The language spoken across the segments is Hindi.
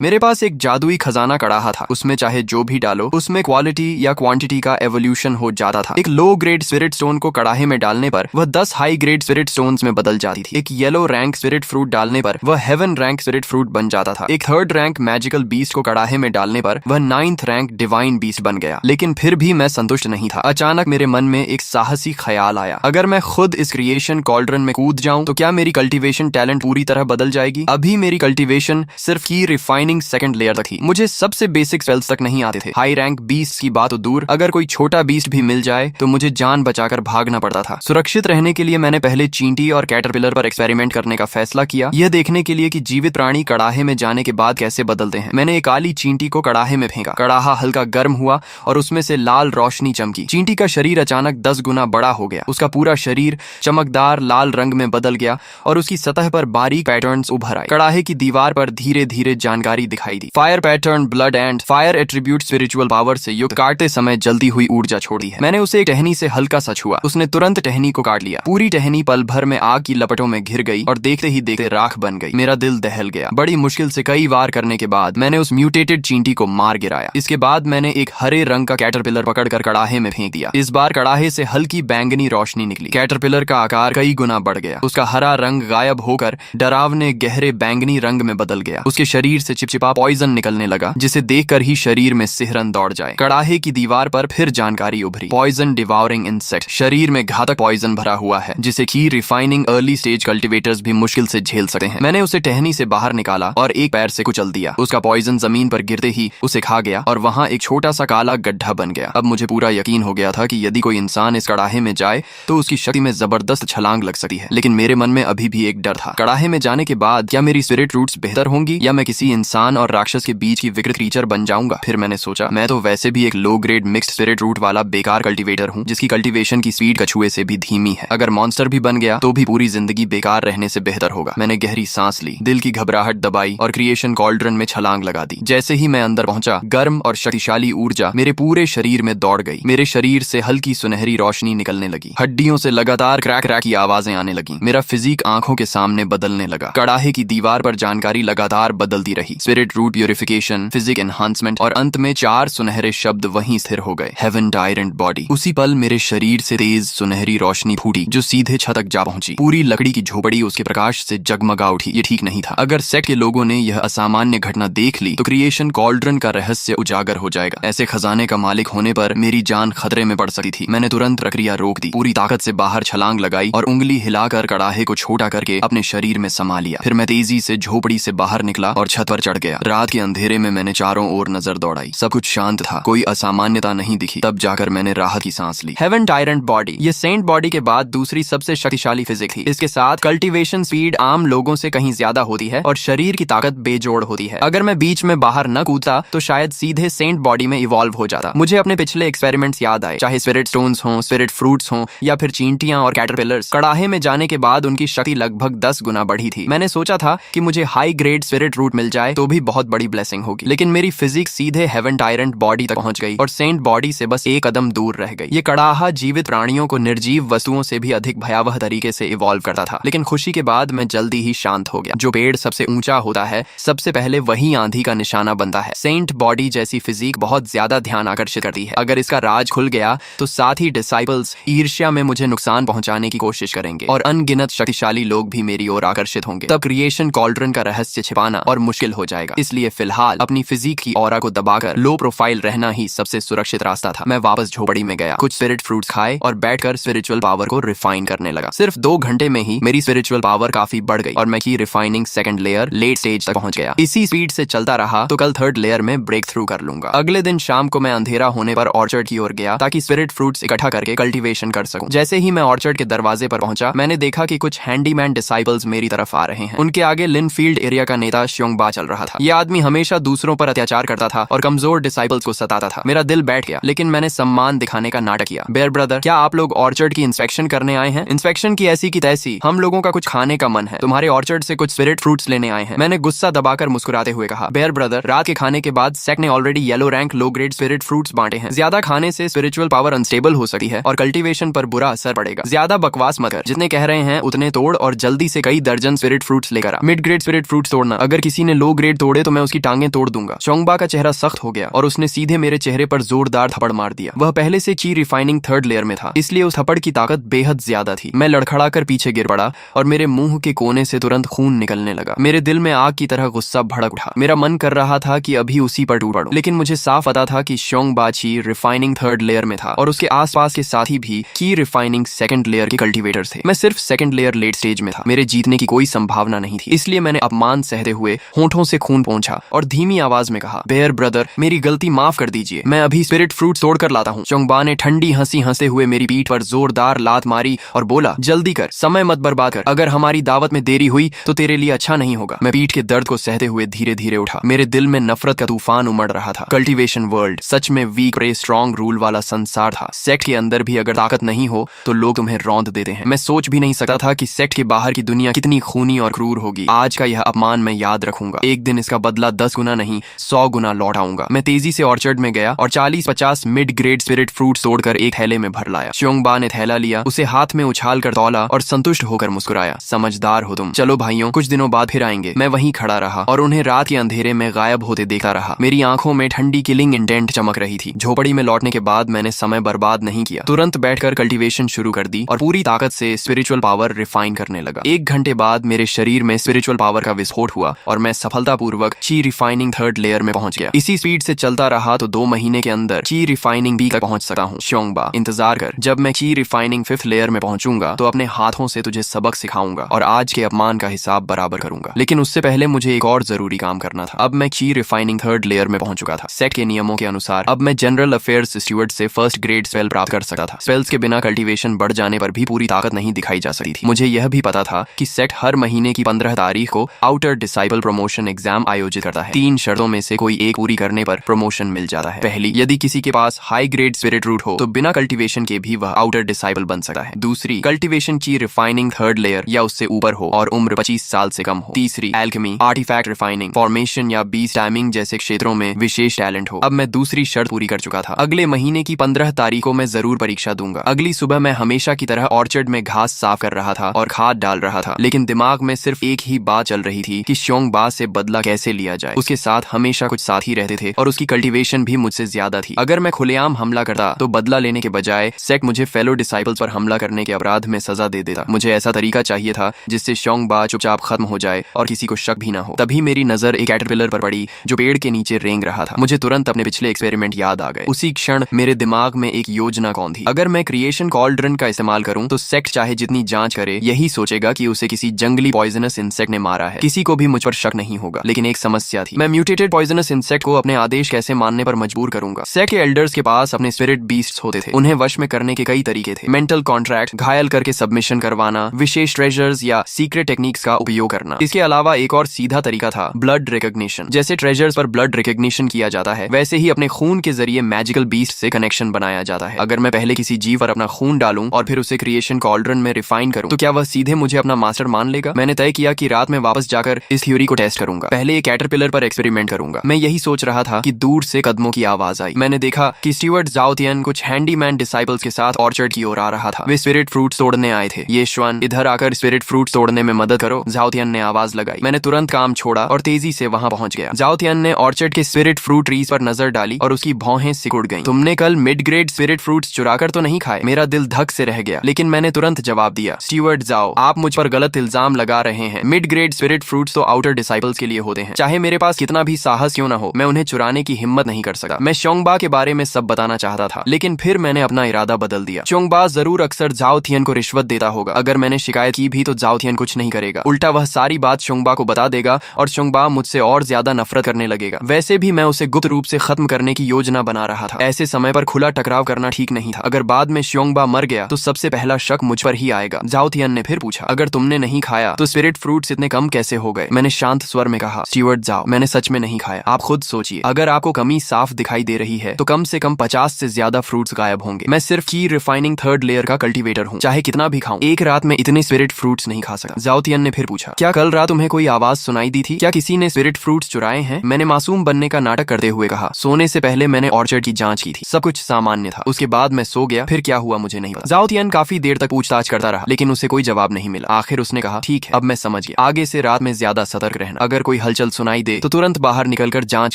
मेरे पास एक जादुई खजाना कड़ाहा था। उसमें चाहे जो भी डालो उसमें क्वालिटी या क्वांटिटी का एवोल्यूशन हो जाता था। एक लो ग्रेड स्पिरिट स्टोन को कड़ाहे में डालने पर वह 10 हाई ग्रेड स्पिरिट स्टोन्स में बदल जाती थी। एक येलो रैंक स्पिरिट फ्रूट डालने पर वह हेवन रैंक स्पिरिट फ्रूट बन जाता था। एक थर्ड रैंक मैजिकल बीस्ट को कड़ाहे में डालने पर वह 9th रैंक डिवाइन बीस्ट बन गया। लेकिन फिर भी मैं संतुष्ट नहीं था। अचानक मेरे मन में एक साहसी ख्याल आया, अगर मैं खुद इस क्रिएशन कॉल्ड्रन में कूद जाऊं तो क्या मेरी कल्टीवेशन टैलेंट पूरी तरह बदल जाएगी। अभी मेरी कल्टीवेशन सिर्फ की रिफाइनिंग सेकंड लेयर तक थी। मुझे सबसे बेसिक स्पेल्स तक नहीं आते थे। हाई रैंक बीस्ट की बात तो दूर, अगर कोई छोटा बीस्ट भी मिल जाए तो मुझे जान बचाकर भागना पड़ता था। सुरक्षित रहने के लिए मैंने पहले चींटी और कैटरपिलर पर एक्सपेरिमेंट करने का फैसला किया, यह देखने के लिए कि जीवित प्राणी कड़ाहे में जाने के बाद कैसे बदलते हैं। मैंने एक काली चींटी को कड़ाहे में फेंका। कड़ाहा हल्का गर्म हुआ और उसमें से लाल रोशनी चमकी। चींटी का शरीर अचानक 10 गुना बड़ा हो गया। उसका पूरा शरीर चमकदार लाल रंग में बदल गया और उसकी सतह पर बारीक पैटर्न्स उभर आए। कड़ाहे की दीवार पर धीरे धीरे जानकारी दिखाई दी। Fire pattern, blood and fire attribute spiritual power से युक्त, काटते समय जल्दी हुई ऊर्जा छोड़ी है। मैंने उसे एक टहनी से हल्का सा छुआ। उसने तुरंत टहनी को काट लिया। पूरी टहनी पल भर में आग की लपटों में घिर गई और देखते ही देखते राख बन गई। मेरा दिल दहल गया। बड़ी मुश्किल से कई वार करने के बाद मैंने उस म्यूटेटेड चींटी को मार गिराया। इसके बाद मैंने एक हरे रंग का कैटरपिलर पकड़कर कड़ाहे में फेंक दिया। इस बार कड़ाहे से हल्की बैंगनी रोशनी निकली। कैटरपिलर का आकार कई गुना बढ़ गया। उसका हरा रंग गायब होकर डरावने गहरे बैंगनी रंग में बदल गया। उसके शरीर से चिपचिपा पॉइजन निकलने लगा, जिसे देखकर ही शरीर में सिहरन दौड़ जाए। कड़ाहे की दीवार पर फिर जानकारी उभरी। पॉइजन डिवाउरिंग इंसेक्ट, शरीर में घातक पॉइजन भरा हुआ है, जिसे की रिफाइनिंग अर्ली स्टेज कल्टीवेटर्स भी मुश्किल से झेल सकते हैं। मैंने उसे टहनी से बाहर निकाला और एक पैर से कुचल दिया। उसका पॉइजन जमीन पर गिरते ही उसे खा गया और वहां एक छोटा सा काला गड्ढा बन गया। अब मुझे पूरा यकीन हो गया था कि यदि कोई इंसान इस कड़ाहे में जाए तो उसकी शक्ति में जबरदस्त छलांग लग सकती है। लेकिन मेरे मन में अभी भी एक डर था। कड़ाहे में जाने के बाद क्या मेरी स्पिरिट रूट्स बेहतर होंगी या मैं किसी इंसान और राक्षस के बीच की विकृत क्रीचर बन जाऊंगा। फिर मैंने सोचा, मैं तो वैसे भी एक low grade mixed spirit root वाला बेकार कल्टीवेटर हूँ, जिसकी कल्टीवेशन की स्पीड कछुए से भी धीमी है। अगर मॉन्स्टर भी बन गया तो भी पूरी जिंदगी बेकार रहने से बेहतर होगा। मैंने गहरी सांस ली, दिल की घबराहट दबाई और क्रिएशन कॉल्ड्रन में छलांग लगा दी। जैसे ही मैं अंदर पहुंचा, गर्म और शक्तिशाली ऊर्जा मेरे पूरे शरीर में दौड़ गई। मेरे शरीर से हल्की सुनहरी रोशनी निकलने लगी। हड्डियों से लगातार क्रैक क्रैक की आवाजें आने लगी। मेरा फिजिक आंखों के सामने बदलने लगा। कड़ाहे की दीवार पर जानकारी लगातार बदलती रही। Spirit root purification, physique enhancement और अंत में 4 सुनहरे शब्द वहीं स्थिर हो गए। Heaven tyrant body. उसी पल मेरे शरीर से तेज सुनहरी रोशनी फूटी जो सीधे छत तक जा पहुंची। पूरी लकड़ी की झोपड़ी उसके प्रकाश से जगमगा उठी। ये ठीक नहीं था। अगर सेक्ट के लोगों ने यह असामान्य घटना देख ली तो क्रिएशन कॉल्ड्रन का रहस्य उजागर हो जाएगा। ऐसे खजाने का मालिक होने पर मेरी जान खतरे में पड़ सकती थी। मैंने तुरंत प्रक्रिया रोक दी, पूरी ताकत से बाहर छलांग लगाई और उंगली हिलाकर कड़ाहे को छोटा करके अपने शरीर में समा लिया। फिर मैं तेजी से झोपड़ी से बाहर निकला और छत पर चढ़ गया। रात के अंधेरे में मैंने चारों ओर नजर दौड़ाई। सब कुछ शांत था, कोई असामान्यता नहीं दिखी। तब जाकर मैंने राहत की सांस ली। हेवन टायरेंट बॉडी, ये सेंट बॉडी के बाद दूसरी सबसे शक्तिशाली फिजिक थी। इसके साथ कल्टीवेशन स्पीड आम लोगों से कहीं ज्यादा होती है और शरीर की ताकत बेजोड़ होती है। अगर मैं बीच में बाहर न कूदता तो शायद सीधे सेंट बॉडी में इवॉल्व हो जाता। मुझे अपने पिछले एक्सपेरिमेंट्स याद आए, चाहे स्पिरिट स्टोन्स हों, स्पिरिट फ्रूट्स हों या फिर चींटियां और कैटरपिलर्स। कड़ाहे में जाने के बाद उनकी शक्ति लगभग 10 गुना बढ़ी थी। मैंने सोचा था कि मुझे हाई ग्रेड स्पिरिट रूट मिल जाए तो भी बहुत बड़ी ब्लेसिंग होगी, लेकिन मेरी फिजिक्स सीधे हेवन टायरेंट बॉडी तक पहुंच गई और सेंट बॉडी से बस एक कदम दूर रह गई। ये कड़ाहा जीवित प्राणियों को निर्जीव वस्तुओं से भी अधिक भयावह तरीके से इवॉल्व करता था। लेकिन खुशी के बाद मैं जल्दी ही शांत हो गया। जो पेड़ सबसे ऊंचा होता है सबसे पहले वही आंधी का निशाना बनता है। सेंट बॉडी जैसी फिजिक बहुत ज्यादा ध्यान आकर्षित करती है। अगर इसका राज खुल गया तो साथ ही डिसाइपल्स ईर्ष्या में मुझे नुकसान पहुंचाने की कोशिश करेंगे और अनगिनत शक्तिशाली लोग भी मेरी ओर आकर्षित होंगे। तब क्रिएशन कॉल्ड्रन का रहस्य छिपाना और मुश्किल हो जाएगा। इसलिए फिलहाल अपनी फिजिक की ऑरा को दबाकर लो प्रोफाइल रहना ही सबसे सुरक्षित रास्ता था। मैं वापस झोपड़ी में गया, कुछ स्पिरिट फ्रूट्स खाए और बैठकर स्पिरिचुअल पावर को रिफाइन करने लगा। सिर्फ 2 घंटे में ही मेरी स्पिरिचुअल पावर काफी बढ़ गई और मैं की refining second layer late stage तक पहुंच गया। इसी स्पीड से चलता रहा तो कल 3rd लेयर में ब्रेक थ्रू कर लूंगा। अगले दिन शाम को मैं अंधेरा होने पर ऑर्चर्ड की ओर गया ताकि स्पिरिट फ्रूट्स इकट्ठा करके कल्टीवेशन कर सकूं। जैसे ही मैं ऑर्चर्ड के दरवाजे पर पहुंचा, मैंने देखा कि कुछ हैंडीमैन डिसाइपल्स मेरी तरफ आ रहे हैं। उनके आगे लिनफील्ड एरिया का नेता श्योंगबा चल रहा था। यह आदमी हमेशा दूसरों पर अत्याचार करता था और कमजोर डिसाइपल्स को सताता था। मेरा दिल बैठ गया, लेकिन मैंने सम्मान दिखाने का नाटक किया। बेयर ब्रदर, क्या आप लोग ऑर्चर्ड की इंस्पेक्शन करने आए हैं? इंस्पेक्शन की ऐसी की तैसी, हम लोगों का कुछ खाने का मन है। तुम्हारे ऑर्चर्ड से कुछ स्पिरिट फ्रूट्स लेने आए हैं। मैंने गुस्सा दबाकर मुस्कुराते हुए कहा, बेयर ब्रदर, रात के खाने के बाद सेक्ट ने already yellow rank low grade spirit fruits बांटे हैं। ज्यादा खाने से स्पिरिचुअल पावर अनस्टेबल हो सकती है और कल्टीवेशन पर बुरा असर पड़ेगा। ज्यादा बकवास मत कर, जितने कह रहे हैं उतने तोड़ और जल्दी से कई दर्जन स्पिरिट फ्रूट्स लेकर आ। मिड ग्रेड स्पिरिट फ्रूट्स तोड़ना, अगर किसी ने लो ग्रेड ग्रेड तोड़े तो मैं उसकी टांगें तोड़ दूंगा। शोंगबा का चेहरा सख्त हो गया और उसने सीधे मेरे चेहरे पर जोरदार थप्पड़ मार दिया। वह पहले से ची रिफाइनिंग थर्ड लेयर में था, इसलिए उस थप्पड़ की ताकत बेहद ज्यादा थी। मैं लड़खड़ा कर पीछे गिर पड़ा और मेरे मुंह के कोने से तुरंत खून निकलने लगा। मेरे दिल में आग की तरह गुस्सा भड़क उठा। मेरा मन कर रहा था कि अभी उसी पर टूट पड़ूं, लेकिन मुझे साफ पता था कि शोंगबा ची रिफाइनिंग थर्ड लेयर में था और उसके आसपास के साथी भी की रिफाइनिंग सेकंड लेयर के कल्टीवेटर्स थे। मैं सिर्फ सेकंड लेयर लेट स्टेज में था। मेरे जीतने की कोई संभावना नहीं थी, इसलिए मैंने अपमान सहते हुए होंठों से खून पोंछा और धीमी आवाज में कहा, बेयर ब्रदर, मेरी गलती माफ कर दीजिए, मैं अभी स्पिरिट फ्रूट तोड़ कर लाता हूँ। शोंगबा ने ठंडी हंसी हंसते हुए मेरी पीठ पर जोरदार लात मारी और बोला, जल्दी कर, समय मत बर्बाद कर, अगर हमारी दावत में देरी हुई तो तेरे लिए अच्छा नहीं होगा। मैं पीठ के दर्द को सहते हुए धीरे धीरे उठा। मेरे दिल में नफरत का तूफान उमड़ रहा था। कल्टीवेशन वर्ल्ड सच में वीक रे स्ट्रॉन्ग रूल वाला संसार था। सेक्ट के अंदर भी अगर ताकत नहीं हो तो लोग तुम्हें रौंद देते हैं। मैं सोच भी नहीं सकता था कि सेक्ट के बाहर की दुनिया कितनी खूनी और क्रूर होगी। आज का यह अपमान मैं याद रखूंगा। एक दिन इसका बदला 10 गुना नहीं 100 गुना लौटाऊंगा। मैं तेजी से ऑर्चर्ड में गया और 40-50 मिड ग्रेड स्पिरिट फ्रूट तोड़कर एक थैले में भर लाया। शोंगबा ने थैला लिया, उसे हाथ में उछाल कर तौला और संतुष्ट होकर मुस्कुराया, समझदार हो तुम, चलो भाइयों, कुछ दिनों बाद फिर आएंगे। मैं वहीं खड़ा रहा और उन्हें रात के अंधेरे में गायब होते देखता रहा। मेरी आंखों में ठंडी किलिंग इंटेंट चमक रही थी। झोपड़ी में लौटने के बाद मैंने समय बर्बाद नहीं किया, तुरंत बैठकर कल्टीवेशन शुरू कर दी और पूरी ताकत से स्पिरिचुअल पावर रिफाइन करने लगा। 1 घंटे बाद मेरे शरीर में स्पिरिचुअल पावर का विस्फोट हुआ और मैं सफलतापूर्वक ची रिफाइनिंग थर्ड लेयर में पहुंच गया। इसी स्पीड से चलता रहा तो 2 महीने के अंदर ची रिफाइनिंग बी तक पहुंच सकता हूँ। शोंगबा, इंतजार कर, जब मैं ची रिफाइनिंग 5th लेयर में पहुंचूंगा तो अपने हाथों से तुझे सबक सिखाऊंगा और आज के अपमान का हिसाब बराबर करूंगा। लेकिन उससे पहले मुझे एक और जरूरी काम करना था। अब मैं ची रिफाइनिंग थर्ड लेयर में पहुंच चुका था। सेक्ट के नियमों के अनुसार अब मैं जनरल अफेयर्स स्टूवर्ड से फर्स्ट ग्रेड स्पेल प्राप्त कर सकता था। स्पेल्स के बिना कल्टीवेशन बढ़ जाने पर भी पूरी ताकत नहीं दिखाई जा सकती थी। मुझे यह भी पता था कि सेक्ट हर महीने की 15 तारीख को आउटर डिसाइबल प्रमोशन एग्जाम आयोजित करता है। 3 शर्तों में से कोई एक पूरी करने पर प्रमोशन मिल जाता है। पहली, यदि किसी के पास हाई ग्रेड स्पिरिट रूट हो तो बिना कल्टीवेशन के भी वह आउटर डिसाइबल बन सकता है। दूसरी, कल्टीवेशन ची रिफाइनिंग थर्ड लेयर या उससे ऊपर हो और उम्र 25 साल से कम हो। तीसरी, एल्केमी, आर्टिफैक्ट रिफाइनिंग, फॉर्मेशन या बीज टाइमिंग जैसे क्षेत्रों में विशेष टैलेंट हो। अब मैं दूसरी शर्त पूरी कर चुका था। अगले महीने की 15 तारीख को मैं जरूर परीक्षा दूंगा। अगली सुबह मैं हमेशा की तरह ऑर्चर्ड में घास साफ कर रहा था और खाद डाल रहा था, लेकिन दिमाग में सिर्फ एक ही बात चल रही थी कि शोंगबा से बदला कैसे लिया जाए। उसके साथ हमेशा कुछ साथी रहते थे और उसकी कल्टीवेशन भी मुझसे ज्यादा थी। अगर मैं खुलेआम हमला करता तो बदला लेने के बजाय सेक्ट मुझे फेलो डिसाइपल्स पर हमला करने के अपराध में सजा दे देता। मुझे ऐसा तरीका चाहिए था जिससे शोंगबा चुपचाप खत्म हो जाए और किसी को शक भी ना हो। तभी मेरी नजर एक कैटरपिलर पर पड़ी जो पेड़ के नीचे रेंग रहा था। मुझे तुरंत अपने पिछले एक्सपेरिमेंट याद आ गए। उसी क्षण मेरे दिमाग में एक योजना कौन थी। अगर मैं क्रिएशन कॉल्ड्रन का इस्तेमाल करूं तो सेक्ट चाहे जितनी जांच करे यही सोचेगा कि उसे किसी जंगली पॉइजनस इंसेक्ट ने मारा है। किसी को भी मुझ पर शक नहीं होगा। लेकिन एक समस्या थी, मैं म्यूटेटेड पॉइजनस इंसेक्ट को अपने आदेश कैसे मानने पर मजबूर करूंगा। सेक्ट के एल्डर्स के पास अपने स्पिरिट बीस्ट्स होते थे, उन्हें वश में करने के कई तरीके थे। मेंटल कॉन्ट्रैक्ट, घायल करके सबमिशन करवाना, विशेष ट्रेजर्स या सीक्रेट टेक्निक्स का उपयोग करना। इसके अलावा एक और सीधा तरीका था, ब्लड रिकॉग्निशन। जैसे ट्रेजर्स पर ब्लड रिकॉग्निशन किया जाता है वैसे ही अपने खून के जरिए मैजिकल बीस्ट से कनेक्शन बनाया जाता है। अगर मैं पहले किसी जीव पर अपना खून डालूं और फिर उसे क्रिएशन कॉल्ड्रन में रिफाइन करूं तो क्या वह सीधे मुझे अपना मास्टर मान लेगा? मैंने तय किया कि रात में वापस जाकर इस थ्योरी को टेस्ट करूंगा। पहले एक कैटरपिलर पर एक्सपेरिमेंट करूंगा। मैं यही सोच रहा था कि दूर से कदमों की आवाज आई। मैंने देखा कि स्टीवर्ट ज़ाओ तियन कुछ हैंडीमैन डिसाइपल्स के साथ ऑर्चर्ड की ओर आ रहा था। वे स्पिरिट फ्रूट्स तोड़ने आए थे। ये श्वन, इधर आकर स्पिरिट फ्रूट्स तोड़ने में मदद करो, ज़ाओ तियन ने आवाज लगाई। मैंने तुरंत काम छोड़ा और तेजी से वहां पहुंच गया। ज़ाओ तियन ने ऑर्चर्ड के स्पिरिट फ्रूट ट्रीज पर नजर डाली और उसकी भौहें सिकुड़ गईं। तुमने कल मिड ग्रेड स्पिरिट फ्रूट्स चुराकर तो नहीं खाए? मेरा दिल धक से रह गया, लेकिन मैंने तुरंत जवाब दिया, स्टीवर्ट ज़ाओ, आप मुझ पर गलत इल्जाम लगा रहे हैं। मिड ग्रेड स्पिरिट फ्रूट्स तो आउटर डिसाइपल्स के लिए होते हैं। चाहे मेरे पास कितना भी साहस क्यों ना हो, मैं उन्हें चुराने की हिम्मत नहीं कर सकता। मैं शोंगबा के बारे में सब बताना चाहता था, लेकिन फिर मैंने अपना इरादा बदल दिया। शोंगबा जरूर अक्सर ज़ाओ तियन को रिश्वत देता होगा। अगर मैंने शिकायत की भी तो ज़ाओ तियन कुछ नहीं करेगा। उल्टा वह सारी बात शोंगबा को बता देगा और शोंगबा मुझसे और ज्यादा नफरत करने लगेगा। वैसे भी मैं उसे गुप्त रूप से खत्म करने की योजना बना रहा था। ऐसे समय पर खुला टकराव करना ठीक नहीं था। अगर बाद में शोंगबा मर गया तो सबसे पहला शक मुझ पर ही आएगा। ज़ाओ तियन ने फिर पूछा, अगर तुमने नहीं खाया तो स्पिरिट फ्रूट्स इतने कम कैसे हो गए? मैंने शांत स्वर में कहा, स्टीवर्ट ज़ाओ, मैंने सच में नहीं खाया। आप खुद सोचिए, अगर आपको कमी साफ दिखाई दे रही है तो कम से कम 50 से ज्यादा फ्रूट्स गायब होंगे। मैं सिर्फ की रिफाइनिंग थर्ड लेयर का कल्टीवेटर हूँ। चाहे कितना भी खाऊं, एक रात में इतने स्पिरिट फ्रूट्स नहीं खा सकता। ज़ाओ तियन ने फिर पूछा, क्या कल रात तुम्हें कोई आवाज सुनाई दी थी? क्या किसी ने स्पिरिट फ्रूट्स चुराए हैं? मैंने मासूम बनने का नाटक करते हुए कहा, सोने से पहले मैंने ऑर्चर्ड की जांच की थी, सब कुछ सामान्य था। उसके बाद मैं सो गया, फिर क्या हुआ मुझे नहीं पता। ज़ाओ तियन काफी देर तक पूछताछ करता रहा, लेकिन उसे कोई जवाब नहीं मिला। आखिर उसने कहा, ठीक है, अब मैं समझ गया, आगे से रात में ज्यादा सतर्क रहना। अगर कोई कोई हलचल सुनाई दे तो तुरंत बाहर निकलकर जांच